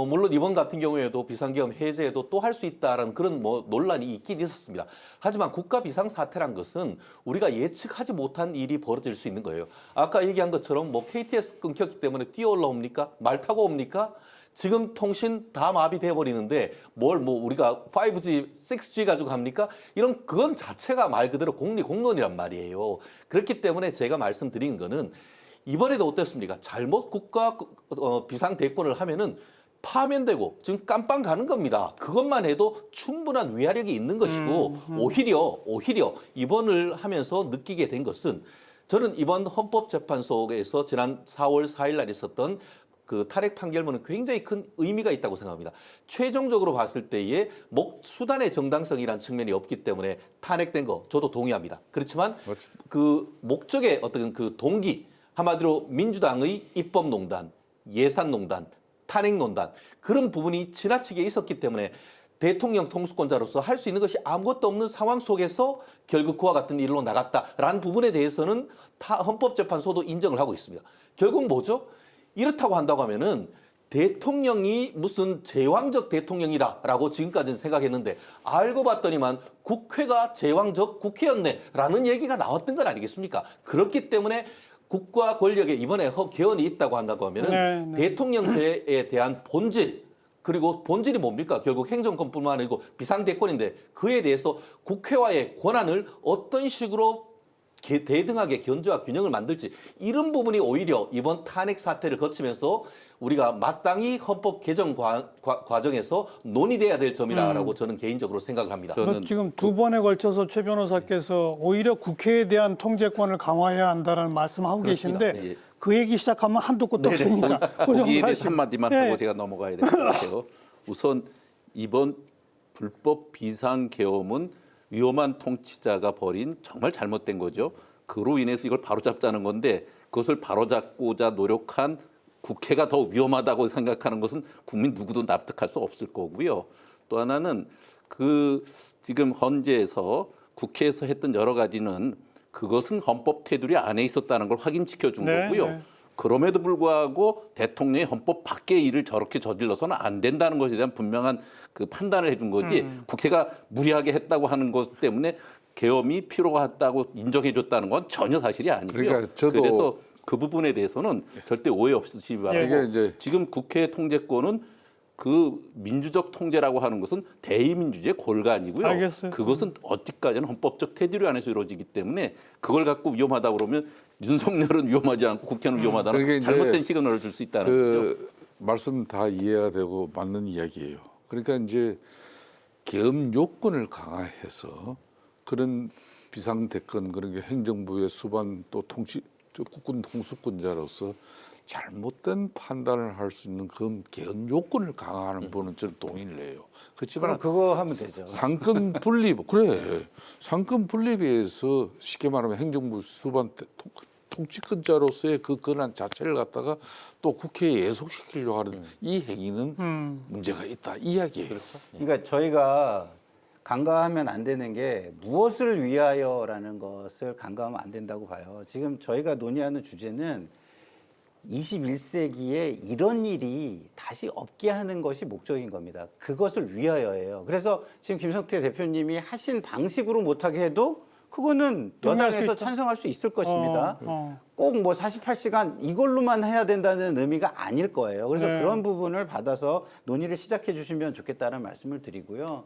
물론 이번 같은 경우에도 비상계엄 해제에도 또 할 수 있다라는 그런 뭐 논란이 있긴 있었습니다. 하지만 국가 비상사태란 것은 우리가 예측하지 못한 일이 벌어질 수 있는 거예요. 아까 얘기한 것처럼 뭐 KTX 끊겼기 때문에 뛰어 올라옵니까? 말 타고 옵니까? 지금 통신 다 마비돼 버리는데 뭘 뭐 우리가 5G, 6G 가지고 합니까? 이런 그건 자체가 말 그대로 공리공론이란 말이에요. 그렇기 때문에 제가 말씀드린 거는 이번에도 어땠습니까? 잘못 국가 비상대권을 하면은 파면되고 지금 깜빵 가는 겁니다. 그것만 해도 충분한 위화력이 있는 것이고 오히려 이번을 하면서 느끼게 된 것은 저는 이번 헌법재판소에서 지난 4월 4일 날 있었던 그 탄핵 판결문은 굉장히 큰 의미가 있다고 생각합니다. 최종적으로 봤을 때에 수단의 정당성이라는 측면이 없기 때문에 탄핵된 거 저도 동의합니다. 그렇지만 그 목적의 어떤 그 동기 한마디로 민주당의 입법농단, 예산농단, 탄핵논단 그런 부분이 지나치게 있었기 때문에 대통령 통수권자로서 할 수 있는 것이 아무것도 없는 상황 속에서 결국 그와 같은 일로 나갔다라는 부분에 대해서는 헌법재판소도 인정을 하고 있습니다. 결국 뭐죠? 이렇다고 한다고 하면은 대통령이 무슨 제왕적 대통령이다라고 지금까지는 생각했는데 알고 봤더니만 국회가 제왕적 국회였네라는 얘기가 나왔던 건 아니겠습니까? 그렇기 때문에 국가 권력에 이번에 개헌이 있다고 한다고 하면은 대통령제에 대한 본질 그리고 본질이 뭡니까? 결국 행정권뿐만 아니고 비상대권인데 그에 대해서 국회와의 권한을 어떤 식으로 대등하게 견제와 균형을 만들지 이런 부분이 오히려 이번 탄핵 사태를 거치면서 우리가 마땅히 헌법 개정 과정에서 논의돼야 될 점이라고 저는 개인적으로 생각을 합니다. 지금 두 번에 걸쳐서 최 변호사께서 오히려 국회에 대한 통제권을 강화해야 한다는 말씀하고 그렇습니다. 계신데 그 얘기 시작하면 한도 끝도 없으니까. 거기에 대해서 한마디만 하고 예. 제가 넘어가야 될 것 같아요. 우선 이번 불법 비상계엄은 위험한 통치자가 벌인 정말 잘못된 거죠. 그로 인해서 이걸 바로잡자는 건데 그것을 바로잡고자 노력한 국회가 더 위험하다고 생각하는 것은 국민 누구도 납득할 수 없을 거고요. 또 하나는 그 지금 헌재에서 국회에서 했던 여러 가지는 그것은 헌법 테두리 안에 있었다는 걸 확인시켜 준 거고요. 네. 그럼에도 불구하고 대통령이 헌법 밖의 일을 저렇게 저질러서는 안 된다는 것에 대한 분명한 그 판단을 해준 거지 국회가 무리하게 했다고 하는 것 때문에 계엄이 필요가 했다고 인정해 줬다는 건 전혀 사실이 아니고요. 그러니까 저도 그래서 그 부분에 대해서는 절대 오해 없으시기 바라고 이게 이제 지금 국회 통제권은 그 민주적 통제라고 하는 것은 대의민주주의의 골간이고요. 알겠어요. 그것은 어디까지는 헌법적 테두리 안에서 이루어지기 때문에 그걸 갖고 위험하다고 그러면 윤석열은 위험하지 않고 국회는 위험하다는 그러니까 이제 잘못된 시그널을 줄 수 있다는 거죠. 그 말씀 다 이해가 되고 맞는 이야기예요. 그러니까 이제 계엄 요건을 강화해서 그런 비상대권 그런 게 행정부의 수반 또 국군 통수권자로서 잘못된 판단을 할 수 있는 그 개헌 요건을 강화하는 부분은 저는 동의를 해요. 그렇지만 그럼 그거 하면 되죠. 상권 분립 그래 상권 분립에서 쉽게 말하면 행정부 수반 통치권자로서의 그 권한 자체를 갖다가 또 국회에 예속시키려고 하는 이 행위는 문제가 있다 이 이야기예요. 그러니까 저희가 간과하면 안 되는 게 무엇을 위하여라는 것을 간과하면 안 된다고 봐요. 지금 저희가 논의하는 주제는 21세기에 이런 일이 다시 없게 하는 것이 목적인 겁니다. 그것을 위하여예요. 그래서 지금 김성태 대표님이 하신 방식으로 못하게 해도 그거는 동의할 수 여당에서 있다. 찬성할 수 있을 것입니다. 어. 꼭 뭐 48시간 이걸로만 해야 된다는 의미가 아닐 거예요. 그래서 네. 그런 부분을 받아서 논의를 시작해 주시면 좋겠다는 말씀을 드리고요.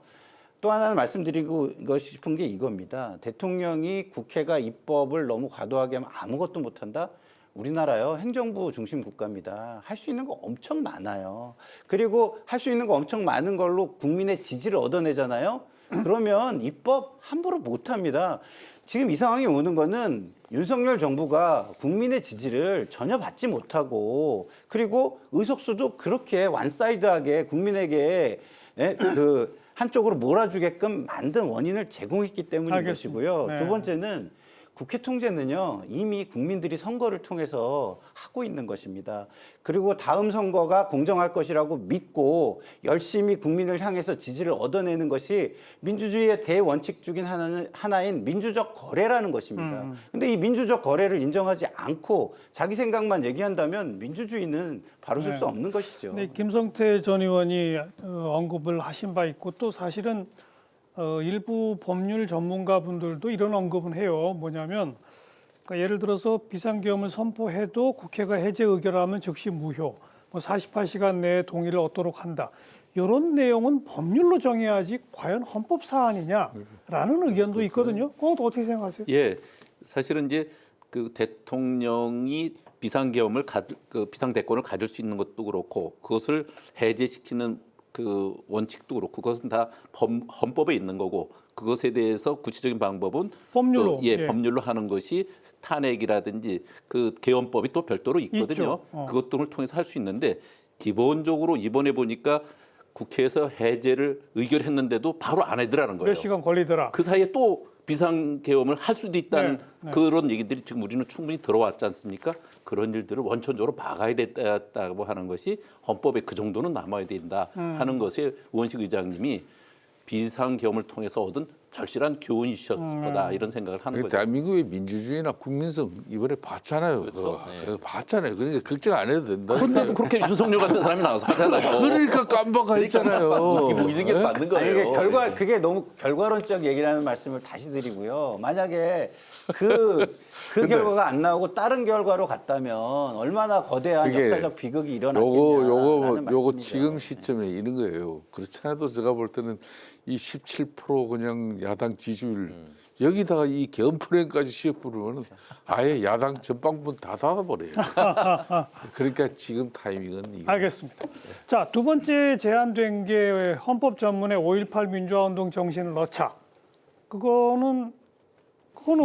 또 하나는 말씀드리고 싶은 게 이겁니다. 대통령이 국회가 입법을 너무 과도하게 하면 아무것도 못한다? 우리나라요 행정부 중심 국가입니다. 할 수 있는 거 엄청 많아요. 그리고 할 수 있는 거 엄청 많은 걸로 국민의 지지를 얻어내잖아요. 그러면 입법 함부로 못합니다. 지금 이 상황이 오는 거는 윤석열 정부가 국민의 지지를 전혀 받지 못하고 그리고 의석수도 그렇게 완사이드하게 국민에게 그 한쪽으로 몰아주게끔 만든 원인을 제공했기 때문인 알겠습니다. 것이고요. 네. 두 번째는 국회 통제는요 이미 국민들이 선거를 통해서 하고 있는 것입니다. 그리고 다음 선거가 공정할 것이라고 믿고 열심히 국민을 향해서 지지를 얻어내는 것이 민주주의의 대원칙 중인 하나인 민주적 거래라는 것입니다. 근데 이 민주적 거래를 인정하지 않고 자기 생각만 얘기한다면 민주주의는 바로 쓸 수 없는 것이죠. 네, 김성태 전 의원이 언급을 하신 바 있고 또 사실은 일부 법률 전문가분들도 이런 언급은 해요. 뭐냐면 그러니까 예를 들어서 비상계엄을 선포해도 국회가 해제 의결하면 즉시 무효, 뭐 48시간 내에 동의를 얻도록 한다. 이런 내용은 법률로 정해야지 과연 헌법 사안이냐라는 의견도 있거든요. 그것도 어떻게 생각하세요? 예, 사실은 이제 그 대통령이 비상계엄을 그 비상대권을 가질 수 있는 것도 그렇고 그것을 해제시키는 그 원칙도 그렇고 그것은 다 헌법에 있는 거고 그것에 대해서 구체적인 방법은 법률로 법률로 하는 것이 탄핵이라든지 그 개헌법이 또 별도로 있거든요. 있죠. 그것 등을 통해서 할 수 있는데 기본적으로 이번에 보니까 국회에서 해제를 의결했는데도 바로 안 해더라는 거예요. 몇 시간 걸리더라. 그 사이에 또 비상계엄을 할 수도 있다는 네. 그런 얘기들이 지금 우리는 충분히 들어왔지 않습니까? 그런 일들을 원천적으로 막아야 됐다고 하는 것이 헌법에 그 정도는 남아야 된다 하는 것에 우원식 의장님이 비상계엄을 통해서 얻은 절실한 교훈이셨을 거다 이런 생각을 하는 거죠. 대한민국의 민주주의나 국민성 이번에 봤잖아요. 그렇죠. 제가 봤잖아요. 그러니까 걱정 안 해도 된다. 그런데도 그렇게 윤석열 같은 사람이 나와서 하잖아요. 그러니까 깜빡 했잖아요. 무기징역 받는 아니, 거예요. 그게 너무 결과론적 얘기라는 말씀을 다시 드리고요. 만약에 그 결과가 안 나오고 다른 결과로 갔다면 얼마나 거대한 그게 역사적 비극이 일어났겠냐라는 요거 말씀이죠. 지금 시점에 이런 거예요. 그렇지 않아도 제가 볼 때는 이 17% 그냥 야당 지지율 여기다가 이 개헌 프레임까지 씌워버리면 아예 야당 전방문 다 닫아버려요. 그러니까 지금 타이밍은 이거. 알겠습니다. 자, 두 번째 제안된 게 헌법 전문에 5.18 민주화운동 정신을 넣자. 그거는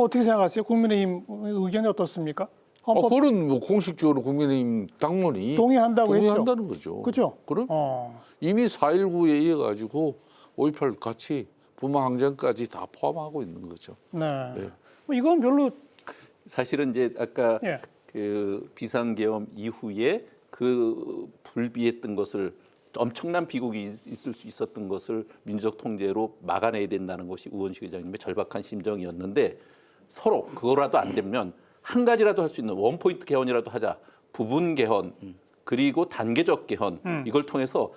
어떻게 생각하세요? 국민의힘 의견이 어떻습니까? 헌법 그건 뭐 공식적으로 국민의힘 당론이 동의한다고 했죠. 동의한다는 거죠. 그죠? 그럼 어. 이미 4.19에 이어 가지고 5.18 같이 부마항쟁까지 다 포함하고 있는 거죠. 네. 네. 뭐 이건 별로 사실은 이제 아까 예. 그 비상계엄 이후에 그 불비했던 것을 엄청난 비극이 있을 수 있었던 것을 민주적 통제로 막아내야 된다는 것이 우원식 의장님의 절박한 심정이었는데 서로 그거라도 안 되면 한 가지라도 할 수 있는 원포인트 개헌이라도 하자. 부분 개헌 그리고 단계적 개헌 이걸 통해서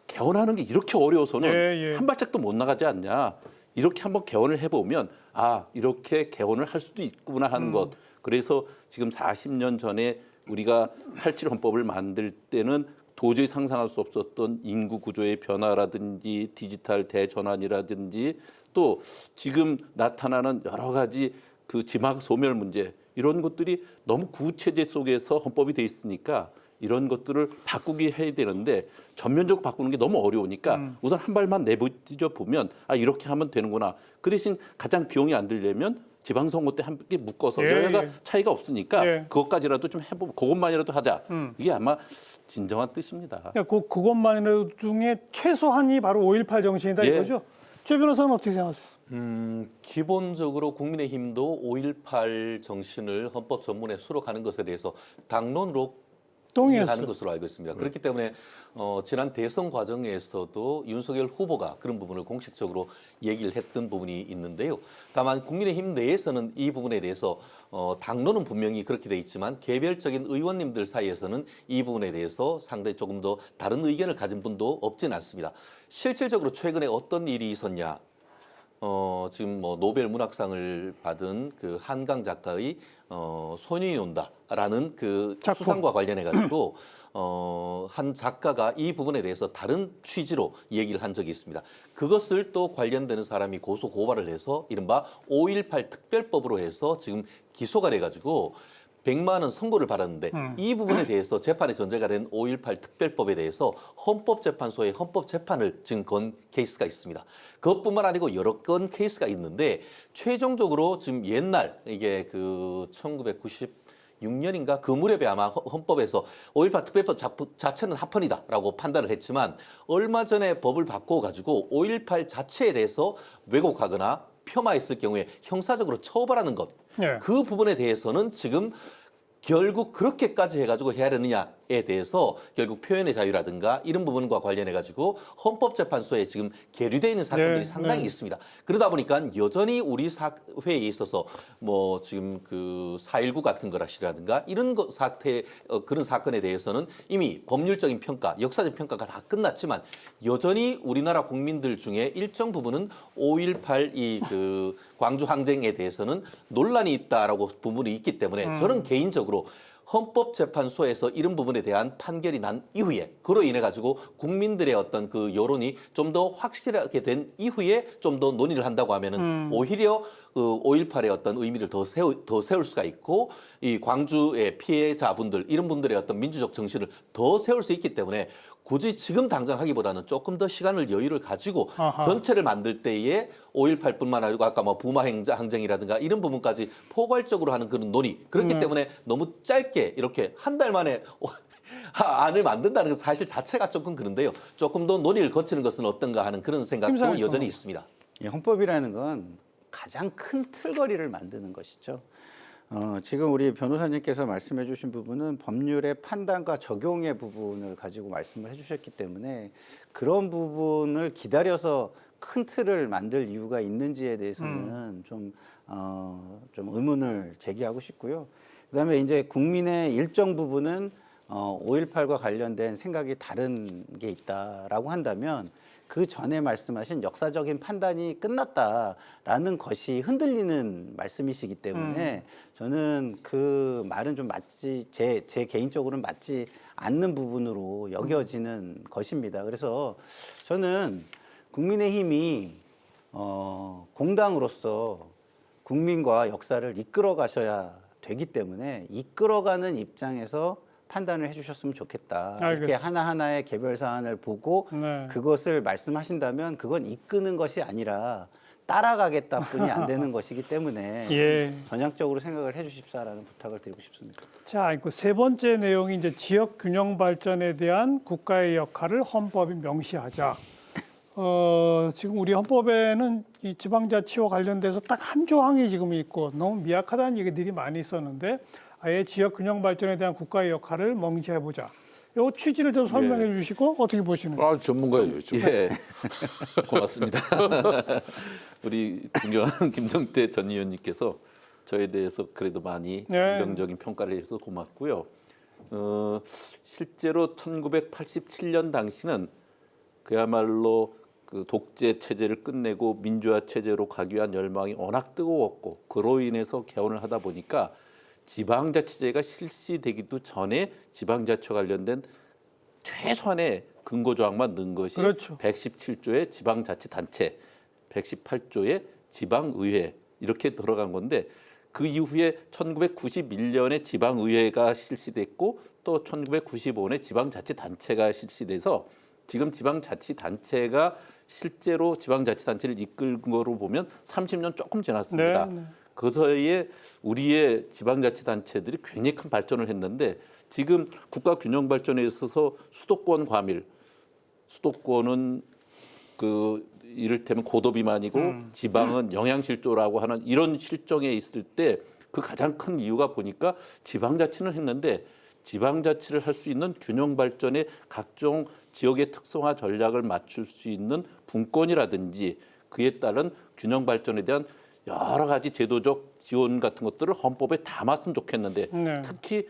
개헌하는 게 이렇게 어려워서는 예. 한 발짝도 못 나가지 않냐. 이렇게 한번 개헌을 해보면 아 이렇게 개헌을 할 수도 있구나 하는 것. 그래서 지금 40년 전에 우리가 87 헌법을 만들 때는 도저히 상상할 수 없었던 인구 구조의 변화라든지 디지털 대전환이라든지 또 지금 나타나는 여러 가지 그 지막 소멸 문제 이런 것들이 너무 구체제 속에서 헌법이 돼 있으니까 이런 것들을 바꾸기 해야 되는데 전면적으로 바꾸는 게 너무 어려우니까 우선 한 발만 내부딪혀 보면 아 이렇게 하면 되는구나. 그 대신 가장 비용이 안 들려면 지방선거 때 함께 묶어서 예, 여야가 예. 차이가 없으니까 예. 그것까지라도 좀 해보고 그것만이라도 하자. 이게 아마 진정한 뜻입니다. 그것만이라도 중에 최소한이 바로 5.18 정신이다 예. 이거죠. 최 변호사는 어떻게 생각하세요? 기본적으로 국민의힘도 5.18 정신을 헌법 전문에 수록하는 것에 대해서 당론으로 동의했어요. 하는 것으로 알고 있습니다. 그렇기 때문에 지난 대선 과정에서도 윤석열 후보가 그런 부분을 공식적으로 얘기를 했던 부분이 있는데요. 다만 국민의힘 내에서는 이 부분에 대해서 당론은 분명히 그렇게 돼 있지만 개별적인 의원님들 사이에서는 이 부분에 대해서 상당히 조금 더 다른 의견을 가진 분도 없진 않습니다. 실질적으로 최근에 어떤 일이 있었냐? 지금 뭐 노벨 문학상을 받은 그 한강 작가의 소년이 온다라는 그 작품. 수상과 관련해 가지고 한 작가가 이 부분에 대해서 다른 취지로 얘기를 한 적이 있습니다. 그것을 또 관련되는 사람이 고소 고발을 해서 이른바 5.18 특별법으로 해서 지금 기소가 돼 가지고 100만 원 선고를 받았는데 이 부분에 대해서 재판에 전제가 된 5.18 특별법에 대해서 헌법재판소에 헌법재판을 지금 건 케이스가 있습니다. 그것뿐만 아니고 여러 건 케이스가 있는데 최종적으로 지금 옛날 이게 그 1996년인가 그 무렵에 아마 헌법에서 5.18 특별법 자체는 합헌이다라고 판단을 했지만 얼마 전에 법을 바꿔가지고 5.18 자체에 대해서 왜곡하거나 폄하했을 경우에 형사적으로 처벌하는 것. 예. 그 부분에 대해서는 지금 결국 그렇게까지 해가지고 해야 되느냐에 대해서 결국 표현의 자유라든가 이런 부분과 관련해가지고 헌법재판소에 지금 계류되어 있는 사건들이 네, 상당히 네. 있습니다. 그러다 보니까 여전히 우리 사회에 있어서 뭐 지금 그 4.19 같은 거라시라든가 이런 그런 사건에 대해서는 이미 법률적인 평가, 역사적 평가가 다 끝났지만 여전히 우리나라 국민들 중에 일정 부분은 5.18 이 그 광주 항쟁에 대해서는 논란이 있다라고 부분이 있기 때문에 저는 개인적으로 헌법재판소에서 이런 부분에 대한 판결이 난 이후에 그로 인해 가지고 국민들의 어떤 그 여론이 좀 더 확실하게 된 이후에 좀 더 논의를 한다고 하면은 오히려 그 5.18의 어떤 의미를 더 세울 수가 있고 이 광주의 피해자분들 이런 분들의 어떤 민주적 정신을 더 세울 수 있기 때문에 굳이 지금 당장 하기보다는 조금 더 시간을 여유를 가지고 아하. 전체를 만들 때에 5.18뿐만 아니고 아까 뭐 부마 항쟁이라든가 이런 부분까지 포괄적으로 하는 그런 논의 그렇기 때문에 너무 짧게 이렇게 한 달 만에 안을 만든다는 것 사실 자체가 조금 그런데요. 조금 더 논의를 거치는 것은 어떤가 하는 그런 생각도 김상현 여전히 있습니다. 이 헌법이라는 건 가장 큰 틀거리를 만드는 것이죠. 지금 우리 변호사님께서 말씀해 주신 부분은 법률의 판단과 적용의 부분을 가지고 말씀을 해 주셨기 때문에 그런 부분을 기다려서 큰 틀을 만들 이유가 있는지에 대해서는 좀 의문을 제기하고 싶고요. 그다음에 이제 국민의 일정 부분은 5.18과 관련된 생각이 다른 게 있다라고 한다면 그 전에 말씀하신 역사적인 판단이 끝났다라는 것이 흔들리는 말씀이시기 때문에 저는 그 말은 좀 제 개인적으로는 맞지 않는 부분으로 여겨지는 것입니다. 그래서 저는 국민의힘이 공당으로서 국민과 역사를 이끌어 가셔야 되기 때문에 이끌어가는 입장에서 판단을 해주셨으면 좋겠다. 이렇게 알겠습니다. 하나하나의 개별 사안을 보고 네. 그것을 말씀하신다면 그건 이끄는 것이 아니라 따라가겠다 뿐이 안 되는 것이기 때문에 예. 전향적으로 생각을 해주십사라는 부탁을 드리고 싶습니다. 자, 그 세 번째 내용이 이제 지역 균형 발전에 대한 국가의 역할을 헌법에 명시하자. 지금 우리 헌법에는 이 지방자치와 관련돼서 딱 한 조항이 지금 있고 너무 미약하다는 얘기들이 많이 있었는데 아예 지역 균형 발전에 대한 국가의 역할을 명시해 보자. 이 취지를 좀 설명해 주시고 어떻게 보시는지. 전문가예요. 예, 고맙습니다. 우리 존경하는 김성태 전 의원님께서 저에 대해서 그래도 많이 네. 긍정적인 평가를 해서 고맙고요. 실제로 1987년 당시는 그야말로 그 독재 체제를 끝내고 민주화 체제로 가기 위한 열망이 워낙 뜨거웠고 그로 인해서 개헌을 하다 보니까 지방자치제가 실시되기도 전에 지방자치와 관련된 최소한의 근거 조항만 넣은 것이 그렇죠. 117조의 지방자치단체, 118조의 지방의회 이렇게 들어간 건데 그 이후에 1991년에 지방의회가 실시됐고 또 1995년에 지방자치단체가 실시돼서 지금 지방자치단체가 실제로 지방자치단체를 이끌은 거로 보면 30년 조금 지났습니다. 네, 네. 그 사이에 우리의 지방자치단체들이 굉장히 큰 발전을 했는데 지금 국가 균형 발전에 있어서 수도권 과밀, 수도권은 그 이를테면 고도 비만이고 지방은 영양실조라고 하는 이런 실정에 있을 때 그 가장 큰 이유가 보니까 지방자치는 했는데 지방자치를 할 수 있는 균형 발전의 각종 지역의 특성화 전략을 맞출 수 있는 분권이라든지 그에 따른 균형 발전에 대한 여러 가지 제도적 지원 같은 것들을 헌법에 담았으면 좋겠는데 네. 특히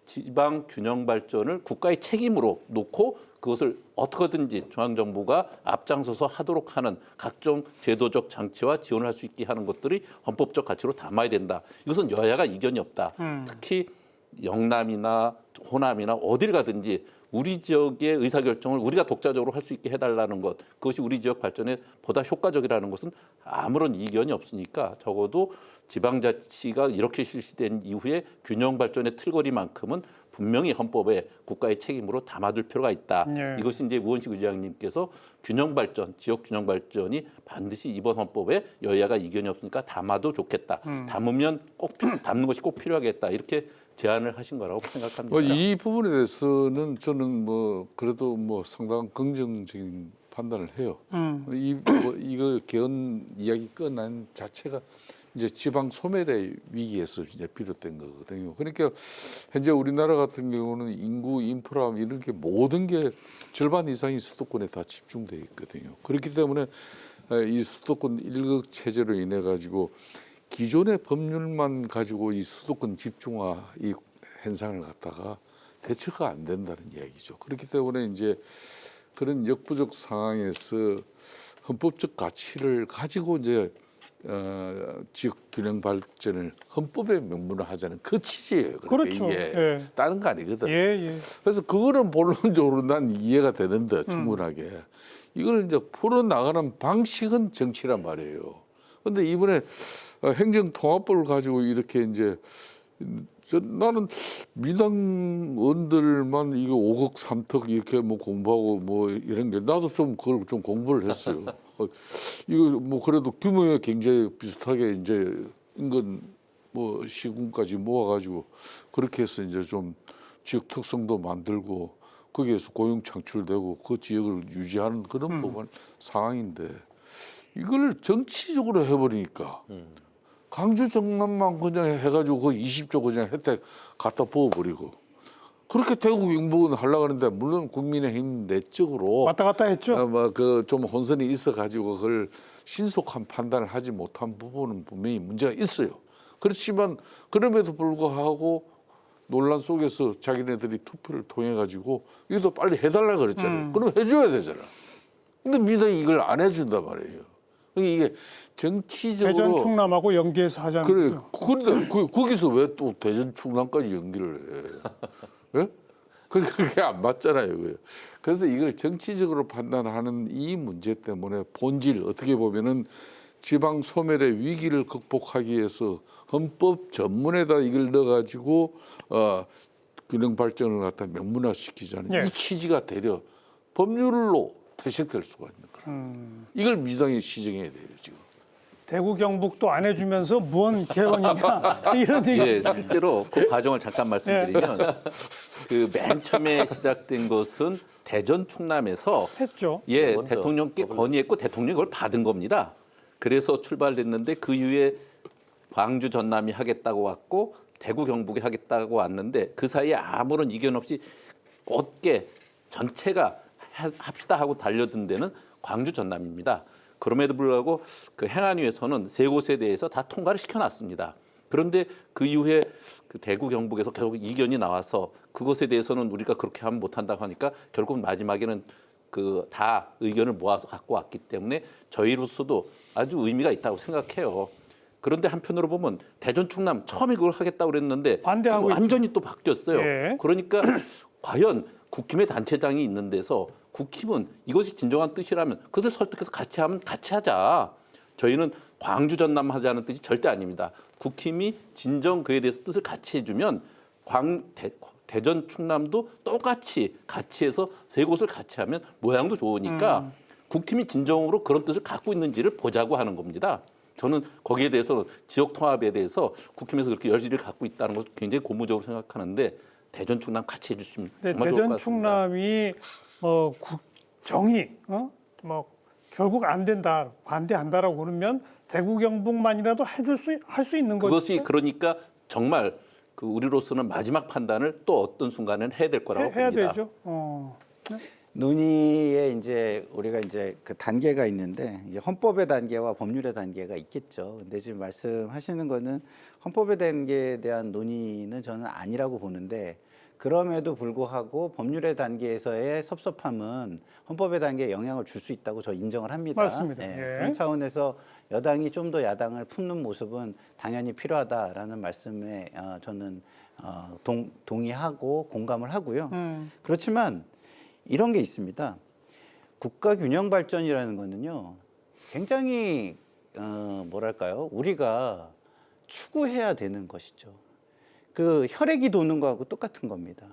지방 균형 발전을 국가의 책임으로 놓고 그것을 어떻게든지 중앙정부가 앞장서서 하도록 하는 각종 제도적 장치와 지원을 할 수 있게 하는 것들이 헌법적 가치로 담아야 된다. 이것은 여야가 이견이 없다. 특히 영남이나 호남이나 어딜 가든지 우리 지역의 의사결정을 우리가 독자적으로 할 수 있게 해달라는 것, 그것이 우리 지역 발전에 보다 효과적이라는 것은 아무런 이견이 없으니까 적어도 지방자치가 이렇게 실시된 이후에 균형 발전의 틀거리만큼은 분명히 헌법에 국가의 책임으로 담아둘 필요가 있다. 예. 이것이 이제 우원식 의장님께서 균형 발전, 지역 균형 발전이 반드시 이번 헌법에 여야가 이견이 없으니까 담아도 좋겠다. 담으면 꼭 담는 것이 꼭 필요하겠다. 이렇게 제안을 하신 거라고 생각합니다. 이 부분에 대해서는 저는 뭐 그래도 뭐 상당한 긍정적인 판단을 해요. 이거 개헌 이야기 끝난 자체가 이제 지방 소멸의 위기에서 이제 비롯된 거거든요. 그러니까 현재 우리나라 같은 경우는 인구, 인프라 이런 게 모든 게 절반 이상이 수도권에 다 집중돼 있거든요. 그렇기 때문에 이 수도권 일극 체제로 인해 가지고 기존의 법률만 가지고 이 수도권 집중화 이 현상을 갖다가 대처가 안 된다는 이야기죠. 그렇기 때문에 이제 그런 역부족 상황에서 헌법적 가치를 가지고 이제 지역 균형 발전을 헌법에 명문화하자는 그 취지예요. 그러니까 그렇죠. 이게 예. 다른 거 아니거든. 예, 예. 그래서 그거는 본론적으로 난 이해가 되는데 충분하게 이걸 이제 풀어 나가는 방식은 정치란 말이에요. 그런데 이번에 행정통합법을 가지고 이렇게 이제 나는 민당 의원들만 이거 5억 3턱 이렇게 뭐 공부하고 뭐 이런 게 나도 좀 그걸 좀 공부를 했어요. 이거 뭐 그래도 규모에 굉장히 비슷하게 이제 인근 뭐 시군까지 모아가지고 그렇게 해서 이제 좀 지역 특성도 만들고 거기에서 고용 창출되고 그 지역을 유지하는 그런 부분 상황인데 이걸 정치적으로 해버리니까 강주 정남만 그냥 해가지고 그 20조 그냥 혜택 갖다 부어버리고 그렇게 대구 경북은 하려고 하는데 물론 국민의힘 내적으로 왔다 갔다 했죠. 그 좀 혼선이 있어가지고 그걸 신속한 판단을 하지 못한 부분은 분명히 문제가 있어요. 그렇지만 그럼에도 불구하고 논란 속에서 자기네들이 투표를 통해 가지고 이것도 빨리 해달라 그랬잖아요. 그럼 해줘야 되잖아. 근데 민당이 이걸 안 해준단 말이에요. 이게 정치적으로 대전 충남하고 연계해서 하자는 그래. 거죠. 그런데 거기서 왜 또 대전 충남까지 연기를 해? 예? 그게 안 맞잖아요. 그게. 그래서 이걸 정치적으로 판단하는 이 문제 때문에 본질 어떻게 보면은 지방 소멸의 위기를 극복하기 위해서 헌법 전문에다 이걸 넣어가지고 균형 발전을 갖다 명문화시키자는 예. 이 취지가 되려 법률로 퇴색될 수가 있는 거예요. 이걸 민주당이 시정해야 돼요 지금. 대구 경북도 안 해주면서 무언 개헌이냐 이런 얘기. 예, 실제로 그 과정을 잠깐 말씀드리면 그 맨 처음에 시작된 것은 대전 충남에서 했죠. 예, 먼저 대통령께 건의했고 대통령이 그걸 받은 겁니다. 그래서 출발됐는데 그 이후에 광주 전남이 하겠다고 왔고 대구 경북이 하겠다고 왔는데 그 사이에 아무런 이견 없이 곧게 전체가 합시다 하고 달려든 데는 광주 전남입니다. 그럼에도 불구하고 그 행안위에서는 세 곳에 대해서 다 통과를 시켜놨습니다. 그런데 그 이후에 그 대구 경북에서 결국 이견이 나와서 그것에 대해서는 우리가 그렇게 하면 못한다고 하니까 결국 마지막에는 그 다 의견을 모아서 갖고 왔기 때문에 저희로서도 아주 의미가 있다고 생각해요. 그런데 한편으로 보면 대전 충남 처음에 그걸 하겠다고 그랬는데 반대하고 지금 완전히 또 바뀌었어요. 예. 그러니까 과연 국힘의 단체장이 있는 데서 국힘은 이것이 진정한 뜻이라면 그들 설득해서 같이 하면 같이 하자. 저희는 광주 전남 하자는 뜻이 절대 아닙니다. 국힘이 진정 그에 대해서 뜻을 같이 해주면 대전 충남도 똑같이 같이 해서 세 곳을 같이 하면 모양도 좋으니까 국힘이 진정으로 그런 뜻을 갖고 있는지를 보자고 하는 겁니다. 저는 거기에 대해서 지역 통합에 대해서 국힘에서 그렇게 열의를 갖고 있다는 것을 굉장히 고무적으로 생각하는데 대전 충남 같이 해주시면 네, 정말 좋을 것 대전 같습니다. 충남이 국정이 뭐 결국 안 된다, 반대한다라고 그러면 대구 경북만이라도 할 수 있는 그것이 거죠. 그러니까 정말 그 우리로서는 마지막 판단을 또 어떤 순간은 해야 될 거라고 해야 봅니다. 되죠. 논의에 이제 우리가 이제 그 단계가 있는데 이제 헌법의 단계와 법률의 단계가 있겠죠. 근데 지금 말씀하시는 거는 헌법의 단계에 대한 논의는 저는 아니라고 보는데 그럼에도 불구하고 법률의 단계에서의 섭섭함은 헌법의 단계에 영향을 줄 수 있다고 저 인정을 합니다. 맞습니다. 예, 예. 그런 차원에서 여당이 좀 더 야당을 품는 모습은 당연히 필요하다라는 말씀에 저는 동의하고 공감을 하고요. 그렇지만 이런 게 있습니다. 국가 균형 발전이라는 거는요, 굉장히 뭐랄까요? 우리가 추구해야 되는 것이죠. 그 혈액이 도는 거하고 똑같은 겁니다.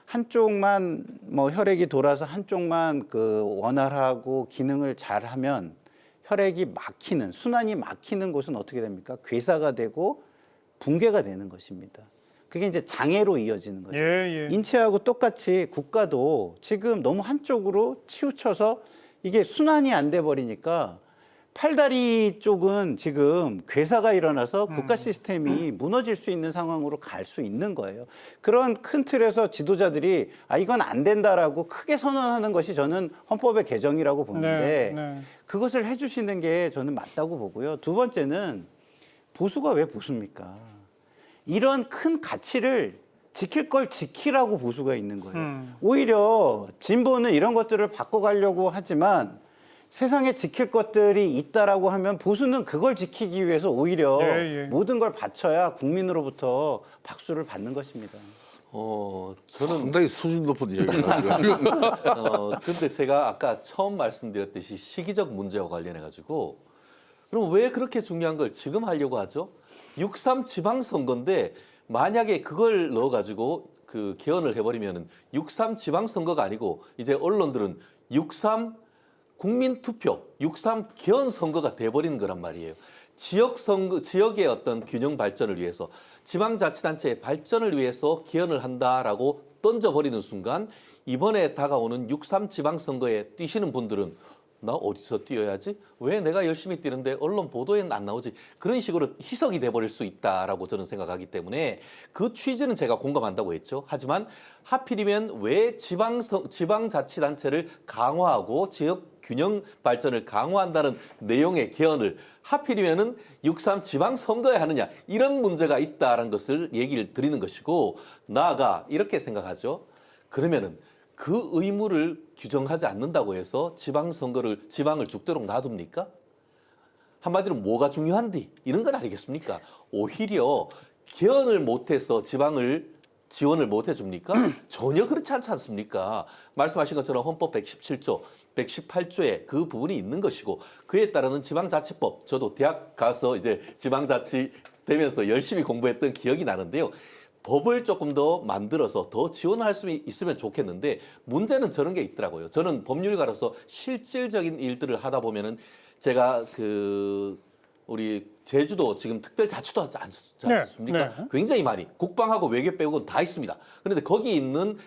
한쪽만 뭐 혈액이 돌아서 한쪽만 그 원활하고 기능을 잘하면 혈액이 막히는 순환이 막히는 곳은 어떻게 됩니까? 괴사가 되고 붕괴가 되는 것입니다. 그게 이제 장애로 이어지는 거죠. 예. 인체하고 똑같이 국가도 지금 너무 한쪽으로 치우쳐서 이게 순환이 안 돼 버리니까 팔다리 쪽은 지금 괴사가 일어나서 국가 시스템이 무너질 수 있는 상황으로 갈 수 있는 거예요. 그런 큰 틀에서 지도자들이 이건 안 된다라고 크게 선언하는 것이 저는 헌법의 개정이라고 보는데 네. 그것을 해주시는 게 저는 맞다고 보고요. 두 번째는 보수가 왜 보수입니까? 이런 큰 가치를 지킬 걸 지키라고 보수가 있는 거예요. 오히려 진보는 이런 것들을 바꿔가려고 하지만 세상에 지킬 것들이 있다라고 하면 보수는 그걸 지키기 위해서 오히려 예. 모든 걸 바쳐야 국민으로부터 박수를 받는 것입니다. 저는 상당히 수준 높은 이야기다. 근데 제가 아까 처음 말씀드렸듯이 시기적 문제와 관련해 가지고 그럼 왜 그렇게 중요한 걸 지금 하려고 하죠? 6.3 지방선거인데 만약에 그걸 넣어 가지고 그 개헌을 해버리면은 6.3 지방선거가 아니고 이제 언론들은 6.3 국민투표, 6.3 개헌 선거가 돼버리는 거란 말이에요. 지역의 어떤 균형 발전을 위해서 지방자치단체의 발전을 위해서 개헌을 한다라고 던져버리는 순간 이번에 다가오는 6.3 지방선거에 뛰시는 분들은 나 어디서 뛰어야지? 왜 내가 열심히 뛰는데 언론 보도에는 안 나오지? 그런 식으로 희석이 돼버릴 수 있다라고 저는 생각하기 때문에 그 취지는 제가 공감한다고 했죠. 하지만 하필이면 왜 지방자치단체를 강화하고 지역 균형 발전을 강화한다는 내용의 개헌을 하필이면은 6.3 지방선거에 하느냐 이런 문제가 있다라는 것을 얘기를 드리는 것이고 나아가 이렇게 생각하죠. 그러면은 그 의무를 규정하지 않는다고 해서 지방을 죽도록 놔둡니까? 한마디로 뭐가 중요한디? 이런 건 아니겠습니까? 오히려 개헌을 못해서 지방을 지원을 못 해줍니까? 전혀 그렇지 않지 않습니까? 말씀하신 것처럼 헌법 117조, 118조에 그 부분이 있는 것이고 그에 따르는 지방자치법, 저도 대학 가서 이제 지방자치 되면서 열심히 공부했던 기억이 나는데요. 법을 조금 더 만들어서 더 지원할 수 있으면 좋겠는데 문제는 저런 게 있더라고요. 저는 법률가로서 실질적인 일들을 하다 보면은 제가 우리 제주도 지금 특별자치도 하지 않습니까? 네. 굉장히 많이 국방하고 외교 빼고는 다 있습니다. 그런데 거기 있는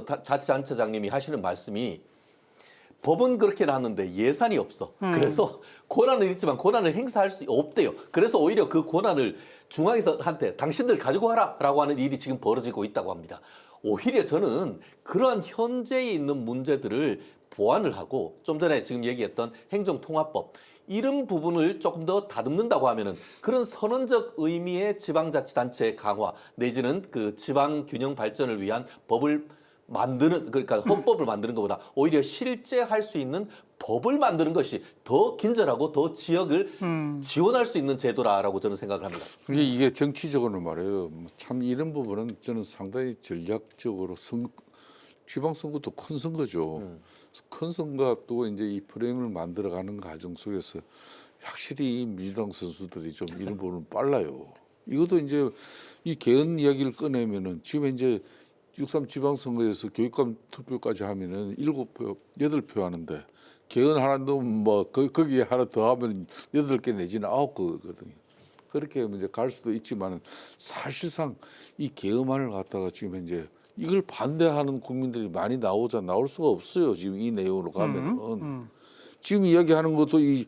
자치단체장님이 하시는 말씀이 법은 그렇게 나왔는데 예산이 없어. 그래서 권한은 있지만 권한을 행사할 수 없대요. 그래서 오히려 그 권한을 중앙에서한테 당신들 가지고 와라라고 하는 일이 지금 벌어지고 있다고 합니다. 오히려 저는 그러한 현재에 있는 문제들을 보완을 하고 좀 전에 지금 얘기했던 행정통합법 이런 부분을 조금 더 다듬는다고 하면은 그런 선언적 의미의 지방자치단체 강화 내지는 그 지방 균형 발전을 위한 법을 만드는 그러니까 헌법을 만드는 것보다 오히려 실제 할 수 있는 법을 만드는 것이 더 긴절하고 더 지역을 지원할 수 있는 제도라고 저는 생각을 합니다. 이게 정치적으로 말해요. 참 이런 부분은 저는 상당히 전략적으로 지방선거도 큰 선거죠. 큰 선거가 또 이제 이 프레임을 만들어가는 과정 속에서 확실히 이 민주당 선수들이 좀 이런 부분은 빨라요. 이것도 이제 이 개헌 이야기를 꺼내면은 지금 이제 6.3 지방선거에서 교육감 투표까지 하면은 7표, 8표 하는데 개헌 하나 넣으면 뭐 거기에 하나 더 하면 8개 내지는 9개거든요. 그렇게 이제 갈 수도 있지만은 사실상 이 개헌안을 갖다가 지금 이제 이걸 반대하는 국민들이 많이 나올 수가 없어요. 지금 이 내용으로 가면은 지금 이야기하는 것도 이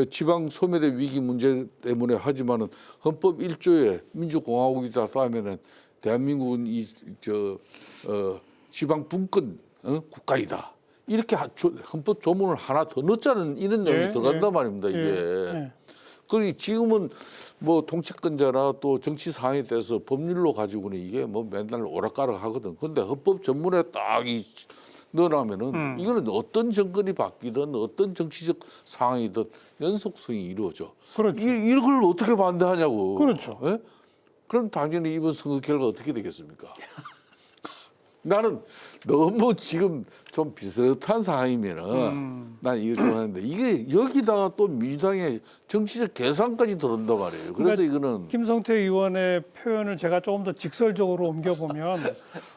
지방 소멸의 위기 문제 때문에 하지만은 헌법 1조에 민주공화국이다 하면은 대한민국은 지방 분권 국가이다. 이렇게 헌법 조문을 하나 더 넣자는 이런 내용이 들어간단 말입니다. 이게. 그리고 지금은 뭐 통치권자나 또 정치 상황에 대해서 법률로 가지고는 이게 뭐 맨날 오락가락 하거든. 근데 헌법 전문에 딱 넣어놓으면은 이거는 어떤 정권이 바뀌든 어떤 정치적 상황이든 연속성이 이루어져. 그렇죠. 이걸 어떻게 반대하냐고. 그렇죠. 예? 그럼 당연히 이번 선거 결과 어떻게 되겠습니까? 나는 너무 지금 좀 비슷한 상황이면은 난 이거 좋아하는데 이게 여기다가 또 민주당의 정치적 계산까지 들어온단 말이에요. 그래서 그러니까 이거는 김성태 의원의 표현을 제가 조금 더 직설적으로 옮겨보면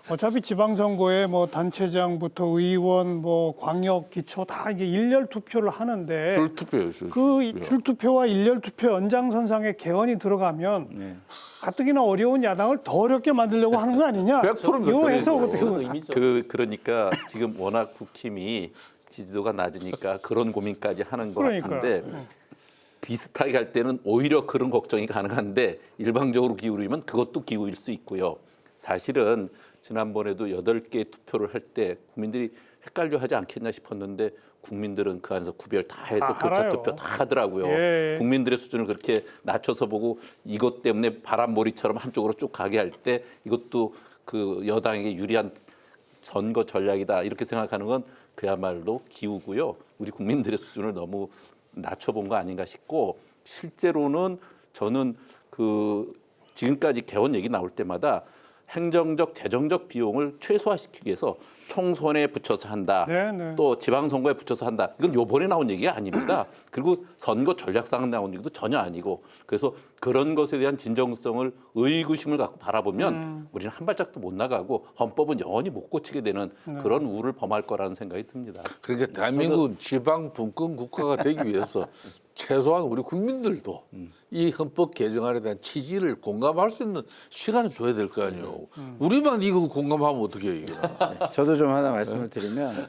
어차피 지방선거에 뭐 단체장부터 의원, 뭐 광역, 기초 다 이게 일렬 투표를 하는데 줄투표예요. 그 줄투표와 일렬 투표 연장선상에 개헌이 들어가면 가뜩이나 어려운 야당을 더 어렵게 만들려고 하는 거 아니냐? 100% 이 해석 어떻게 그런 보세요? 의미죠. 그러니까 지금 워낙 국힘이 지지도가 낮으니까 그런 고민까지 하는 것 그러니까요. 같은데 비슷하게 할 때는 오히려 그런 걱정이 가능한데 일방적으로 기울이면 그것도 기울일 수 있고요. 사실은 지난번에도 8개 투표를 할 때 국민들이 헷갈려 하지 않겠나 싶었는데 국민들은 그 안에서 구별 다 해서 다 교차 알아요. 투표 다 하더라고요. 예. 국민들의 수준을 그렇게 낮춰서 보고 이것 때문에 바람몰이처럼 한쪽으로 쭉 가게 할 때 이것도 그 여당에게 유리한 선거 전략이다 이렇게 생각하는 건 그야말로 기우고요. 우리 국민들의 수준을 너무 낮춰본 거 아닌가 싶고 실제로는 저는 그 지금까지 개헌 얘기 나올 때마다 행정적, 재정적 비용을 최소화시키기 위해서 총선에 붙여서 한다. 네. 또 지방선거에 붙여서 한다. 이건 요번에 나온 얘기가 아닙니다. 그리고 선거 전략상 나온 얘기도 전혀 아니고 그래서 그런 것에 대한 진정성을 의구심을 갖고 바라보면 우리는 한 발짝도 못 나가고 헌법은 영원히 못 고치게 되는 그런 우를 범할 거라는 생각이 듭니다. 그러니까 대한민국은 지방 분권 국가가 되기 위해서 최소한 우리 국민들도 이 헌법 개정안에 대한 취지를 공감할 수 있는 시간을 줘야 될 거 아니에요. 우리만 이거 공감하면 어떻게 해요? 이거. 저도 좀 하나 말씀을 드리면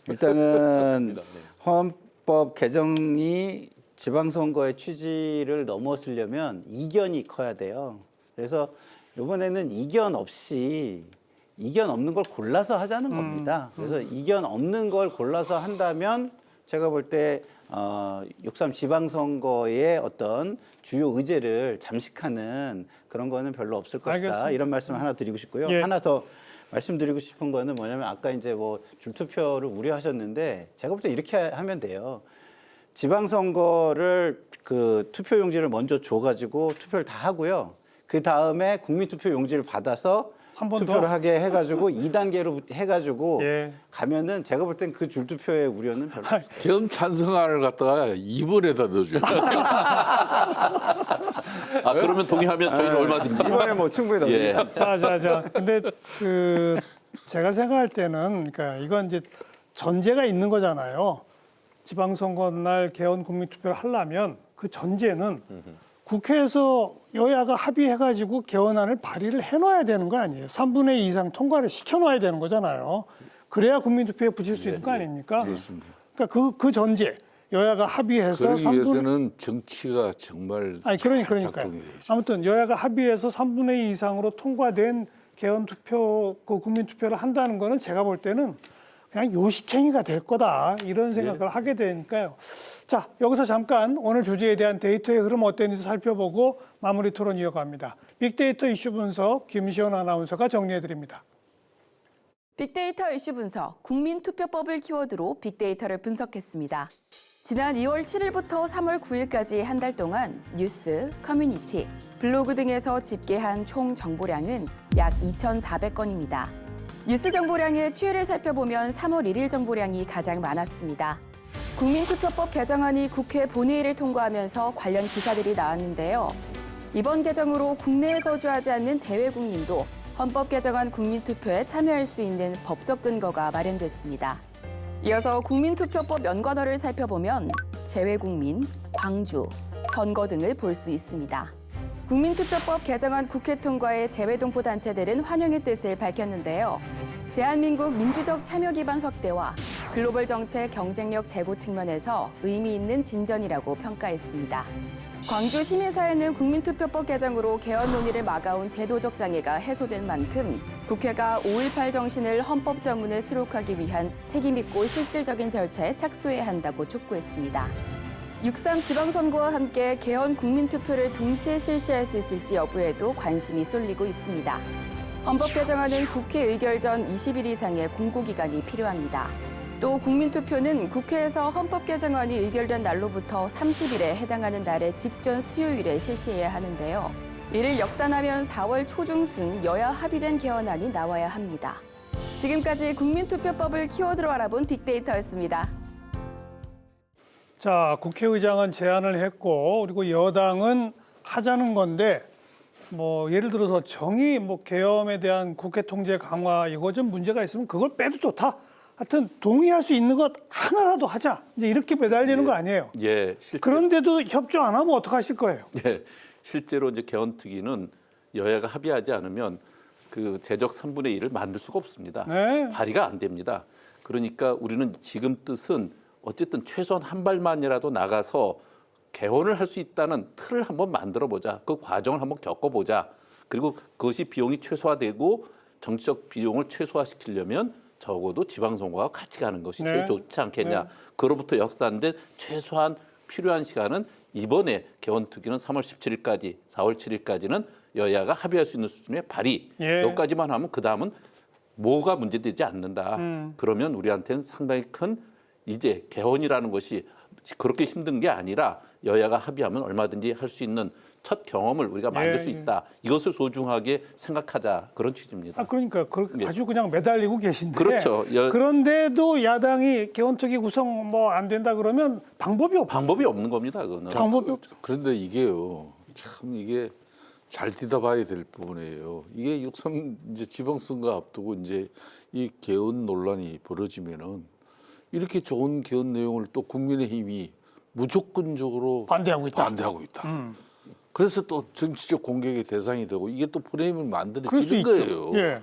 일단은 헌법 개정이 지방선거의 취지를 넘어서려면 이견이 커야 돼요. 그래서 이번에는 이견 없는 걸 골라서 하자는 겁니다. 그래서 이견 없는 걸 골라서 한다면 제가 볼 때 6.3 지방선거의 어떤 주요 의제를 잠식하는 그런 거는 별로 없을 것이다. 알겠습니다. 이런 말씀을 하나 드리고 싶고요. 예. 하나 더 말씀드리고 싶은 거는 뭐냐면 아까 이제 뭐 줄투표를 우려하셨는데 제가 볼 때 이렇게 하면 돼요. 지방선거를 그 투표용지를 먼저 줘가지고 투표를 다 하고요. 그 다음에 국민투표용지를 받아서 한 번 투표를 더? 하게 해가지고 2단계로 해가지고 예. 가면은 제가 볼 땐 그 줄투표의 우려는 별로 없어요. 개헌 찬성안을 갖다가 2번에다 넣어줘요. 아 그러면 동의하면 저희는 얼마든지. 이번에 뭐 충분히 넘깁니다. 예. 자. 근데 그 제가 생각할 때는 그러니까 이건 이제 전제가 있는 거잖아요. 지방선거 날 개헌 국민투표를 하려면 그 전제는 국회에서 여야가 합의해가지고 개헌안을 발의를 해놔야 되는 거 아니에요. 3분의 2 이상 통과를 시켜놔야 되는 거잖아요. 그래야 국민투표에 붙일 수 있는 거 아닙니까? 그렇습니다. 그러니까 그 전제 여야가 합의해서 그러기 3분 위해서는 정치가 정말 그러니까요. 작동이 돼 있어요. 아무튼 여야가 합의해서 3분의 2 이상으로 통과된 개헌 투표, 그 국민 투표를 한다는 거는 제가 볼 때는 그냥 요식행위가 될 거다 이런 생각을 하게 되니까요. 자, 여기서 잠깐 오늘 주제에 대한 데이터의 흐름 어땠는지 살펴보고 마무리 토론 이어갑니다. 빅데이터 이슈 분석 김시원 아나운서가 정리해 드립니다. 빅데이터 이슈 분석, 국민투표법을 키워드로 빅데이터를 분석했습니다. 지난 2월 7일부터 3월 9일까지 한 달 동안 뉴스, 커뮤니티, 블로그 등에서 집계한 총 정보량은 약 2,400건입니다. 뉴스 정보량의 추이를 살펴보면 3월 1일 정보량이 가장 많았습니다. 국민투표법 개정안이 국회 본회의를 통과하면서 관련 기사들이 나왔는데요. 이번 개정으로 국내에 거주하지 않는 재외국민도 헌법 개정안 국민투표에 참여할 수 있는 법적 근거가 마련됐습니다. 이어서 국민투표법 연관어를 살펴보면 재외국민, 광주, 선거 등을 볼 수 있습니다. 국민투표법 개정안 국회 통과에 재외동포 단체들은 환영의 뜻을 밝혔는데요. 대한민국 민주적 참여 기반 확대와 글로벌 정책 경쟁력 제고 측면에서 의미 있는 진전이라고 평가했습니다. 광주 시민사회는 국민투표법 개정으로 개헌 논의를 막아온 제도적 장애가 해소된 만큼 국회가 5.18 정신을 헌법 전문에 수록하기 위한 책임있고 실질적인 절차에 착수해야 한다고 촉구했습니다. 6.3 지방선거와 함께 개헌 국민투표를 동시에 실시할 수 있을지 여부에도 관심이 쏠리고 있습니다. 헌법 개정안은 국회 의결 전 20일 이상의 공고기간이 필요합니다. 또 국민투표는 국회에서 헌법 개정안이 의결된 날로부터 30일에 해당하는 날의 직전 수요일에 실시해야 하는데요. 이를 역산하면 4월 초중순 여야 합의된 개헌안이 나와야 합니다. 지금까지 국민투표법을 키워드로 알아본 빅데이터였습니다. 자, 국회의장은 제안을 했고 그리고 여당은 하자는 건데 뭐 예를 들어서 정의 계엄에 대한 국회 통제 강화 이거 좀 문제가 있으면 그걸 빼도 좋다. 하여튼 동의할 수 있는 것 하나라도 하자. 이제 이렇게 매달리는 거 아니에요. 예, 그런데도 협조 안 하면 어떡하실 거예요? 예, 실제로 이제 개헌특위는 여야가 합의하지 않으면 그 제적 3분의 1을 만들 수가 없습니다. 네. 발의가 안 됩니다. 그러니까 우리는 지금 뜻은 어쨌든 최소한 한 발만이라도 나가서 개헌을 할 수 있다는 틀을 한번 만들어 보자. 그 과정을 한번 겪어보자. 그리고 그것이 비용이 최소화되고 정치적 비용을 최소화시키려면 적어도 지방선거와 같이 가는 것이 네. 제일 좋지 않겠냐. 네. 그로부터 역사인데 최소한 필요한 시간은 이번에 개헌특위는 3월 17일까지, 4월 7일까지는 여야가 합의할 수 있는 수준의 발의. 예. 여기까지만 하면 그 다음은 뭐가 문제되지 않는다. 그러면 우리한테는 상당히 큰 이제 개헌이라는 것이 그렇게 힘든 게 아니라 여야가 합의하면 얼마든지 할 수 있는 첫 경험을 우리가 만들 예, 수 예. 있다. 이것을 소중하게 생각하자. 그런 취지입니다. 그러니까 예. 아주 그냥 매달리고 계신데. 그렇죠. 그런데도 야당이 개헌특위 구성 안 된다 그러면 방법이 없. 방법이 없는 겁니다. 그거는. 방법이 없. 그런데 이게요, 참 이게 잘 뒤다봐야 될 부분이에요. 이게 6.3 이제 지방선거 앞두고 이제 이 개헌 논란이 벌어지면은 이렇게 좋은 개헌 내용을 또 국민의힘이 무조건적으로 반대하고 있다. 반대하고 있다. 그래서 또 정치적 공격의 대상이 되고 이게 또 프레임을 그럴 수 만들어지는 있죠. 거예요. 예.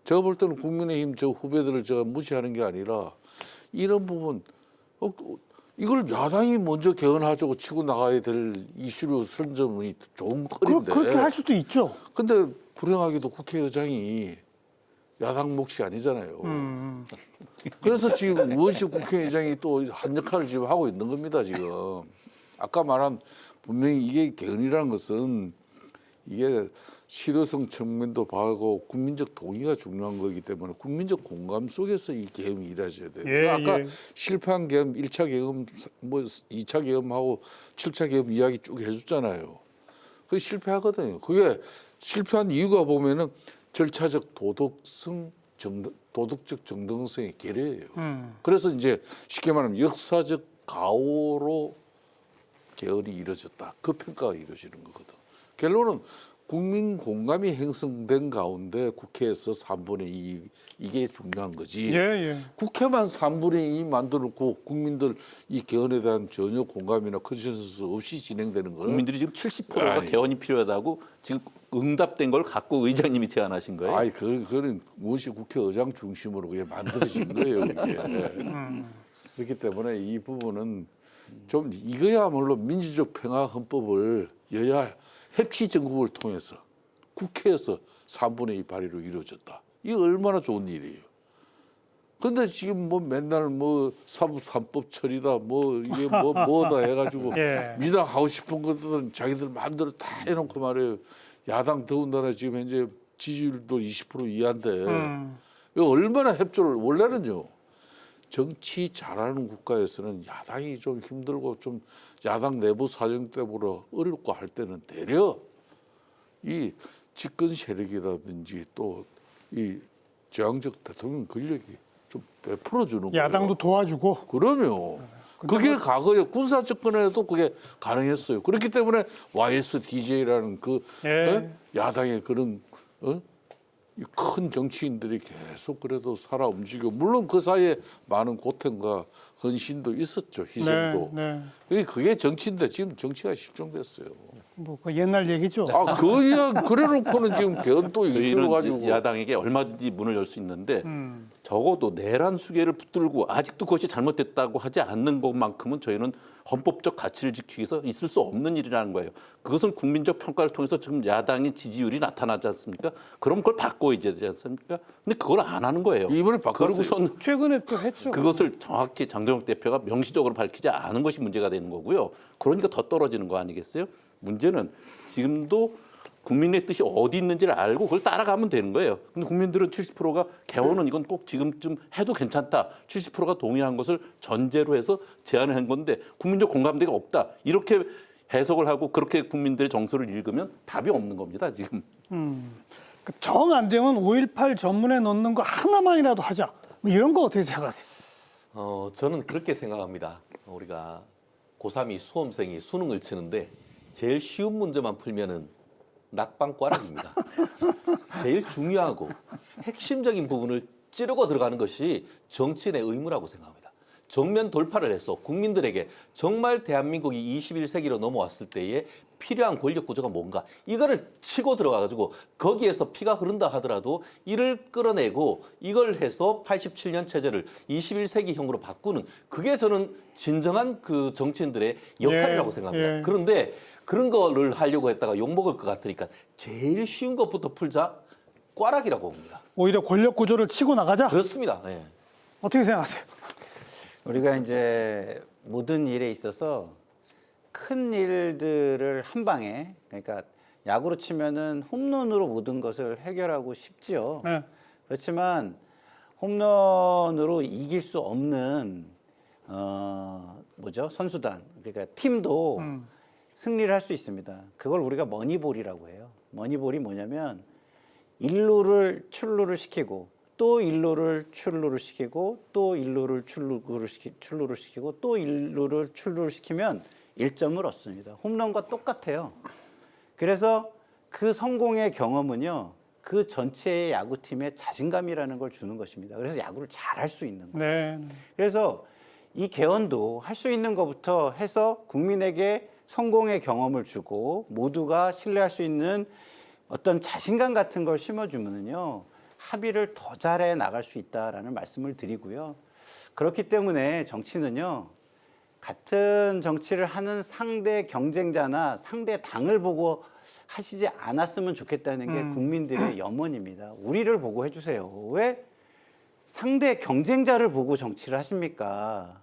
제가 볼 때는 국민의힘 저 후배들을 제가 무시하는 게 아니라 이런 부분 이걸 야당이 먼저 개헌하자고 치고 나가야 될 이슈로 선점이 좋은 컬인데 그렇게 할 수도 있죠. 근데 불행하게도 국회의장이 야당 몫이 아니잖아요. 그래서 지금 우원식 국회의장이 또 한 역할을 지금 하고 있는 겁니다. 지금 아까 말한 분명히 이게 개헌이라는 것은 이게 실효성 측면도 봐고 국민적 동의가 중요한 거기 때문에 국민적 공감 속에서 이 개헌이 이루어져야 돼요. 예, 아까 예. 실패한 개헌, 1차 개헌, 뭐 2차 개헌하고 7차 개헌 이야기 쭉 해줬잖아요. 그게 실패하거든요. 그게 실패한 이유가 보면은 절차적 도덕적 정당성의 결여예요. 그래서 이제 쉽게 말하면 역사적 가오로 개헌이 이루어졌다. 그 평가가 이루어지는 거거든. 결론은 국민 공감이 형성된 가운데 국회에서 3분의 2 이게 중요한 거지. 예, 예. 국회만 3분의 2 만들어놓고 국민들 이 개헌에 대한 전혀 공감이나 컨센서스 없이 진행되는 거는 국민들이 지금 70%가 아니. 개헌이 필요하다고 지금 응답된 걸 갖고 의장님이 제안하신 거예요. 아이 그거는 무엇이 국회의장 중심으로 그게 만들어진 거예요. 이게. 그렇기 때문에 이 부분은 좀 이거야말로 민주적 평화 헌법을 여야 협치 정국을 통해서 국회에서 3분의 2 발의로 이루어졌다. 이거 얼마나 좋은 일이에요. 근데 지금 뭐 맨날 뭐 사법 3법 처리다 뭐 이게 뭐다 해가지고 예. 민당 하고 싶은 것들은 자기들 마음대로 다 해놓고 말이에요. 야당 더군다나 지금 현재 지지율도 20% 이하인데 이거 얼마나 협조를 원래는요. 정치 잘하는 국가에서는 야당이 좀 힘들고 좀 야당 내부 사정 때문에 어렵고 할 때는 되려 이 집권 세력이라든지 또 이 제왕적 대통령 권력이 좀 베풀어 주는 거예요. 야당도 도와주고. 그럼요. 그게 과거에 군사 집권에도 그게 가능했어요. 그렇기 때문에 YSDJ라는 그 예. 야당의 그런 이 큰 정치인들이 계속 그래도 살아 움직이고 물론 그 사이에 많은 고통과 헌신도 있었죠. 희생도. 그게 정치인데 지금 정치가 실종됐어요. 뭐 그 옛날 얘기죠. 아, 그야 그래놓고는 지금 개헌도 저희는 이끌어가지고 야당에게 얼마든지 문을 열 수 있는데 적어도 내란 수계를 붙들고 아직도 그것이 잘못됐다고 하지 않는 것만큼은 저희는 헌법적 가치를 지키기 위해서 있을 수 없는 일이라는 거예요. 그것은 국민적 평가를 통해서 지금 야당의 지지율이 나타나지 않습니까? 그럼 그걸 바꿔야 되지 않습니까? 근데 그걸 안 하는 거예요. 이번에 바꿨어요. 그러고선 최근에 또 했죠. 그것을 정확히 장동혁 대표가 명시적으로 밝히지 않은 것이 문제가 되는 거고요. 그러니까 더 떨어지는 거 아니겠어요? 문제는 지금도 국민의 뜻이 어디 있는지를 알고 그걸 따라가면 되는 거예요. 근데 국민들은 70%가 개헌은 이건 꼭 지금쯤 해도 괜찮다. 70%가 동의한 것을 전제로 해서 제안을 한 건데 국민적 공감대가 없다. 이렇게 해석을 하고 그렇게 국민들의 정서를 읽으면 답이 없는 겁니다. 지금. 정 안 되면 5.18 전문에 넣는 거 하나만이라도 하자. 뭐 이런 거 어떻게 생각하세요? 저는 그렇게 생각합니다. 우리가 고3이 수험생이 수능을 치는데 제일 쉬운 문제만 풀면은 낙방과락입니다. 제일 중요하고 핵심적인 부분을 찌르고 들어가는 것이 정치인의 의무라고 생각합니다. 정면 돌파를 해서 국민들에게 정말 대한민국이 21세기로 넘어왔을 때에 필요한 권력 구조가 뭔가 이거를 치고 들어가가지고 거기에서 피가 흐른다 하더라도 이를 끌어내고 이걸 해서 87년 체제를 21세기형으로 바꾸는 그게 저는 진정한 그 정치인들의 역할이라고 생각합니다. 그런데 그런 거를 하려고 했다가 욕먹을 것 같으니까 제일 쉬운 것부터 풀자 꽈락이라고 봅니다. 오히려 권력 구조를 치고 나가자. 그렇습니다. 네. 어떻게 생각하세요? 우리가 이제 모든 일에 있어서 큰 일들을 한 방에 그러니까 야구로 치면은 홈런으로 모든 것을 해결하고 싶지요. 네. 그렇지만 홈런으로 이길 수 없는 선수단 그러니까 팀도 승리를 할 수 있습니다. 그걸 우리가 머니볼이라고 해요. 머니볼이 뭐냐면 일루를 출루를 시키고 또 일루를 출루를 시키고 또 일루를 출루를 시키고 또 일루를 출루를 시키면 1점을 얻습니다. 홈런과 똑같아요. 그래서 그 성공의 경험은요. 그 전체의 야구팀의 자신감이라는 걸 주는 것입니다. 그래서 야구를 잘할 수 있는 거예요. 네. 그래서 이 개헌도 할 수 있는 것부터 해서 국민에게 성공의 경험을 주고 모두가 신뢰할 수 있는 어떤 자신감 같은 걸 심어주면요. 합의를 더 잘해 나갈 수 있다라는 말씀을 드리고요. 그렇기 때문에 정치는요. 같은 정치를 하는 상대 경쟁자나 상대 당을 보고 하시지 않았으면 좋겠다는 게 국민들의 염원입니다. 우리를 보고 해주세요. 왜 상대 경쟁자를 보고 정치를 하십니까?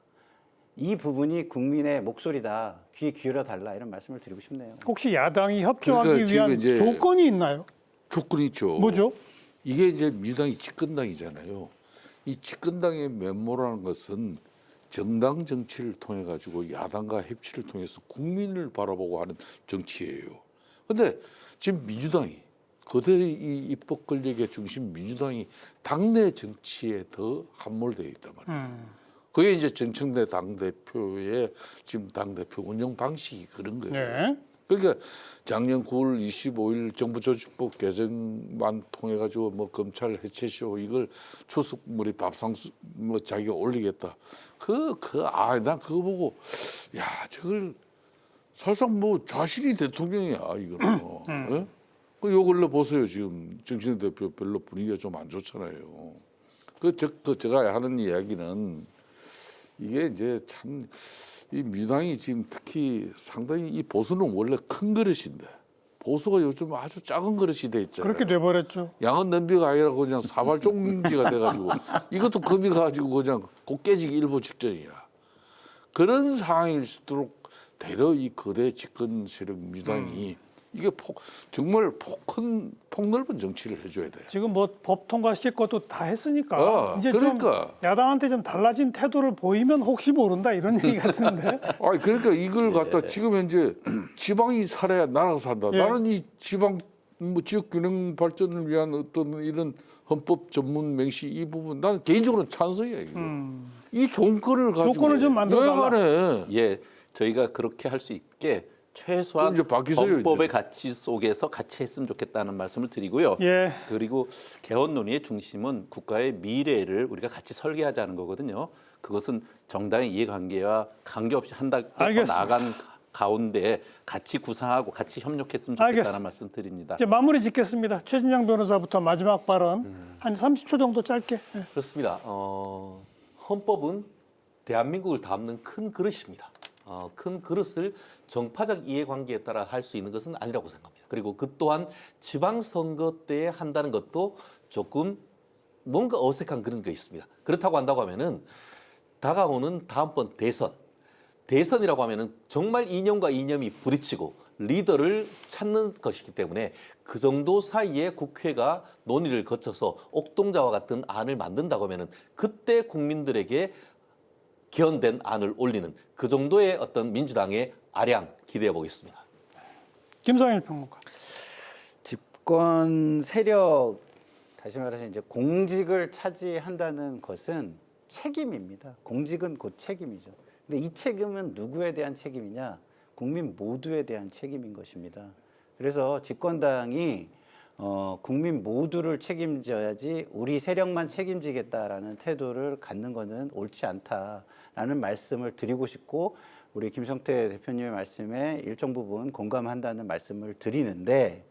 이 부분이 국민의 목소리다. 귀에 기울여 달라 이런 말씀을 드리고 싶네요. 혹시 야당이 협조하기 그러니까 위한 지금 이제 조건이 있나요? 조건이 있죠. 뭐죠? 이게 이제 민주당이 집권당이잖아요. 이 집권당의 면모라는 것은 정당 정치를 통해 가지고 야당과 협치를 통해서 국민을 바라보고 하는 정치예요. 그런데 지금 민주당이 거대 이 입법 권력의 중심 민주당이 당내 정치에 더 함몰되어 있단 말이에요. 그게 이제 정청래 당대표의 지금 당대표 운영 방식이 그런 거예요. 네. 그러니까 작년 9월 25일 정부조직법 개정만 통해 가지고 뭐 검찰 해체쇼 이걸 추석물이 밥상수 뭐 자기가 올리겠다. 난 그거 보고 야 저걸 사실상 뭐 자신이 대통령이야 이거는. 예? 요 근래 보세요 지금 정신의 대표 별로 분위기가 좀 안 좋잖아요. 제가 하는 이야기는 이게 이제 참. 이 민주당이 지금 특히 상당히 이 보수는 원래 큰 그릇인데 보수가 요즘 아주 작은 그릇이 돼 있잖아요. 그렇게 돼버렸죠. 양은 냄비가 아니라 그냥 사발종기가 돼가지고 이것도 금이 가지고 그냥 곧 깨지기 일보 직전이야. 그런 상황일수록 대려 이 거대 집권 세력 민주당이 이게 정말 폭넓은 정치를 해줘야 돼요. 지금 뭐 법 통과시킬 것도 다 했으니까 이제 그러니까. 좀 야당한테 좀 달라진 태도를 보이면 혹시 모른다 이런 얘기 같은데. 아니 그러니까 이걸 갖다 지금 현재 지방이 살아야 나라가 산다. 예. 나는 이 지방 뭐 지역 균형 발전을 위한 어떤 이런 헌법 전문 맹시 이 부분 나는 개인적으로 찬성이야 이거. 이 조건을 가지고 조건을 좀 만들어 달라. 왜 안 해? 예, 저희가 그렇게 할 수 있게 최소한 그럼 이제 바뀌세요, 헌법의 이제. 가치 속에서 같이 했으면 좋겠다는 말씀을 드리고요. 예. 그리고 개헌 논의의 중심은 국가의 미래를 우리가 같이 설계하자는 거거든요. 그것은 정당의 이해관계와 관계없이 한다 알겠습니다. 나간 가운데 같이 구상하고 같이 협력했으면 좋겠다는 알겠습니다. 말씀 드립니다. 이제 마무리 짓겠습니다. 최진영 변호사부터 마지막 발언 한 30초 정도 짧게. 예. 그렇습니다. 헌법은 대한민국을 담는 큰 그릇입니다. 큰 그릇을 정파적 이해관계에 따라 할 수 있는 것은 아니라고 생각합니다. 그리고 그 또한 지방선거 때에 한다는 것도 조금 뭔가 어색한 그런 게 있습니다. 그렇다고 한다고 하면은 다가오는 다음번 대선이라고 하면은 정말 이념과 이념이 부딪히고 리더를 찾는 것이기 때문에 그 정도 사이에 국회가 논의를 거쳐서 옥동자와 같은 안을 만든다고 하면은 그때 국민들에게 개헌된 안을 올리는 그 정도의 어떤 민주당의 아량 기대해 보겠습니다. 김상일 평론가. 집권 세력, 다시 말해서 이제 공직을 차지한다는 것은 책임입니다. 공직은 곧 책임이죠. 근데 이 책임은 누구에 대한 책임이냐? 국민 모두에 대한 책임인 것입니다. 그래서 집권당이 국민 모두를 책임져야지 우리 세력만 책임지겠다라는 태도를 갖는 것은 옳지 않다라는 말씀을 드리고 싶고, 우리 김성태 대표님의 말씀에 일정 부분 공감한다는 말씀을 드리는데,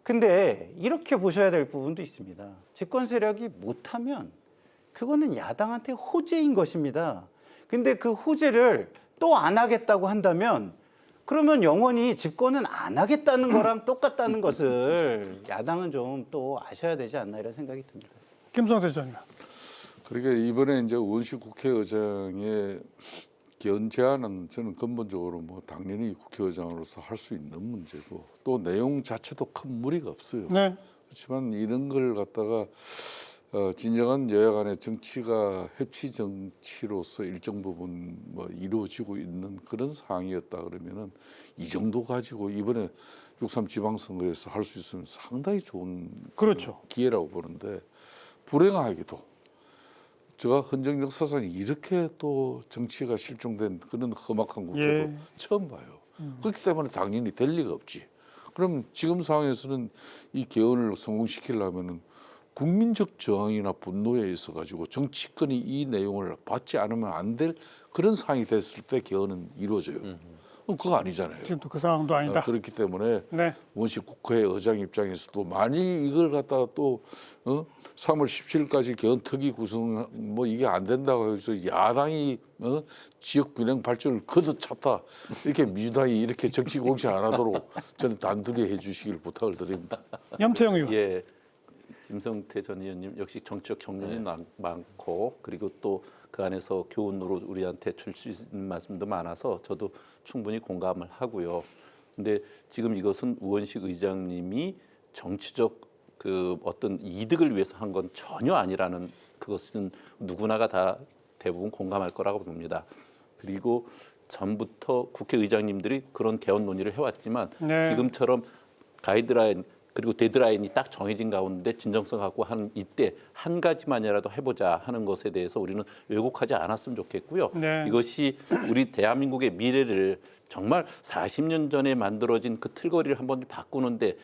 근데 이렇게 보셔야 될 부분도 있습니다. 집권 세력이 못하면 그거는 야당한테 호재인 것입니다. 근데 그 호재를 또 안 하겠다고 한다면 그러면 영원히 집권은 안 하겠다는 거랑 똑같다는 것을 야당은 좀 또 아셔야 되지 않나 이런 생각이 듭니다. 김성태 전 의원. 그러니까 이번에 이제 우원식 국회의장의 개헌 제안은 저는 근본적으로 뭐 당연히 국회의장으로서 할 수 있는 문제고, 또 내용 자체도 큰 무리가 없어요. 네. 그렇지만 이런 걸 갖다가 진정한 여야 간의 정치가 협치 정치로서 일정 부분 뭐 이루어지고 있는 그런 상황이었다 그러면은 이 정도 가지고 이번에 6.3 지방선거에서 할 수 있으면 상당히 좋은 그렇죠. 기회라고 보는데, 불행하게도 제가 헌정 역사상에 이렇게 또 정치가 실종된 그런 험악한 국회도 예. 처음 봐요. 그렇기 때문에 당연히 될 리가 없지. 그럼 지금 상황에서는 이 개헌을 성공시키려면은 국민적 저항이나 분노에 있어 가지고 정치권이 이 내용을 받지 않으면 안 될 그런 상황이 됐을 때 개헌은 이루어져요. 그럼 그거 아니잖아요. 지금도 그 상황도 아니다. 그렇기 때문에 네. 원식 국회의장 입장에서도 만약 이걸 갖다가 또 3월 17일까지 개헌 특위 구성 뭐 이게 안 된다고 해서 야당이 지역 균형 발전을 거듭찼다 이렇게 민주당이 이렇게 정치 공시 안 하도록 저는 단둘이 해주시길 부탁을 드립니다. 염태영 의원. 예, 김성태 전 의원님 역시 정치적 경륜이 많고, 그리고 또 그 안에서 교훈으로 우리한테 줄 수 있는 말씀도 많아서 저도 충분히 공감을 하고요. 근데 지금 이것은 우원식 의장님이 정치적 그 어떤 이득을 위해서 한 건 전혀 아니라는, 그것은 누구나가 다 대부분 공감할 거라고 봅니다. 그리고 전부터 국회의장님들이 그런 개헌 논의를 해왔지만 네. 지금처럼 가이드라인 그리고 데드라인이 딱 정해진 가운데 진정성 갖고 한 이때 한 가지만이라도 해보자 하는 것에 대해서 우리는 왜곡하지 않았으면 좋겠고요. 네. 이것이 우리 대한민국의 미래를 정말 40년 전에 만들어진 그 틀거리를 한번 바꾸는데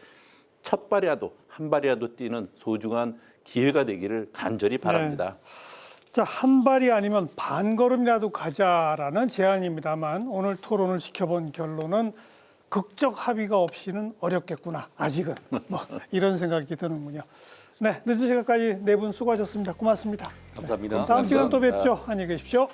첫 발이라도 한 발이라도 뛰는 소중한 기회가 되기를 간절히 바랍니다. 자, 한 발이 아니면 반 걸음이라도 가자라는 제안입니다만 오늘 토론을 지켜본 결론은 극적 합의가 없이는 어렵겠구나. 아직은 뭐 이런 생각이 드는군요. 네, 늦은 시간까지 네 분 수고하셨습니다. 고맙습니다. 감사합니다. 다음 시간 또 뵙죠. 안녕히 계십시오.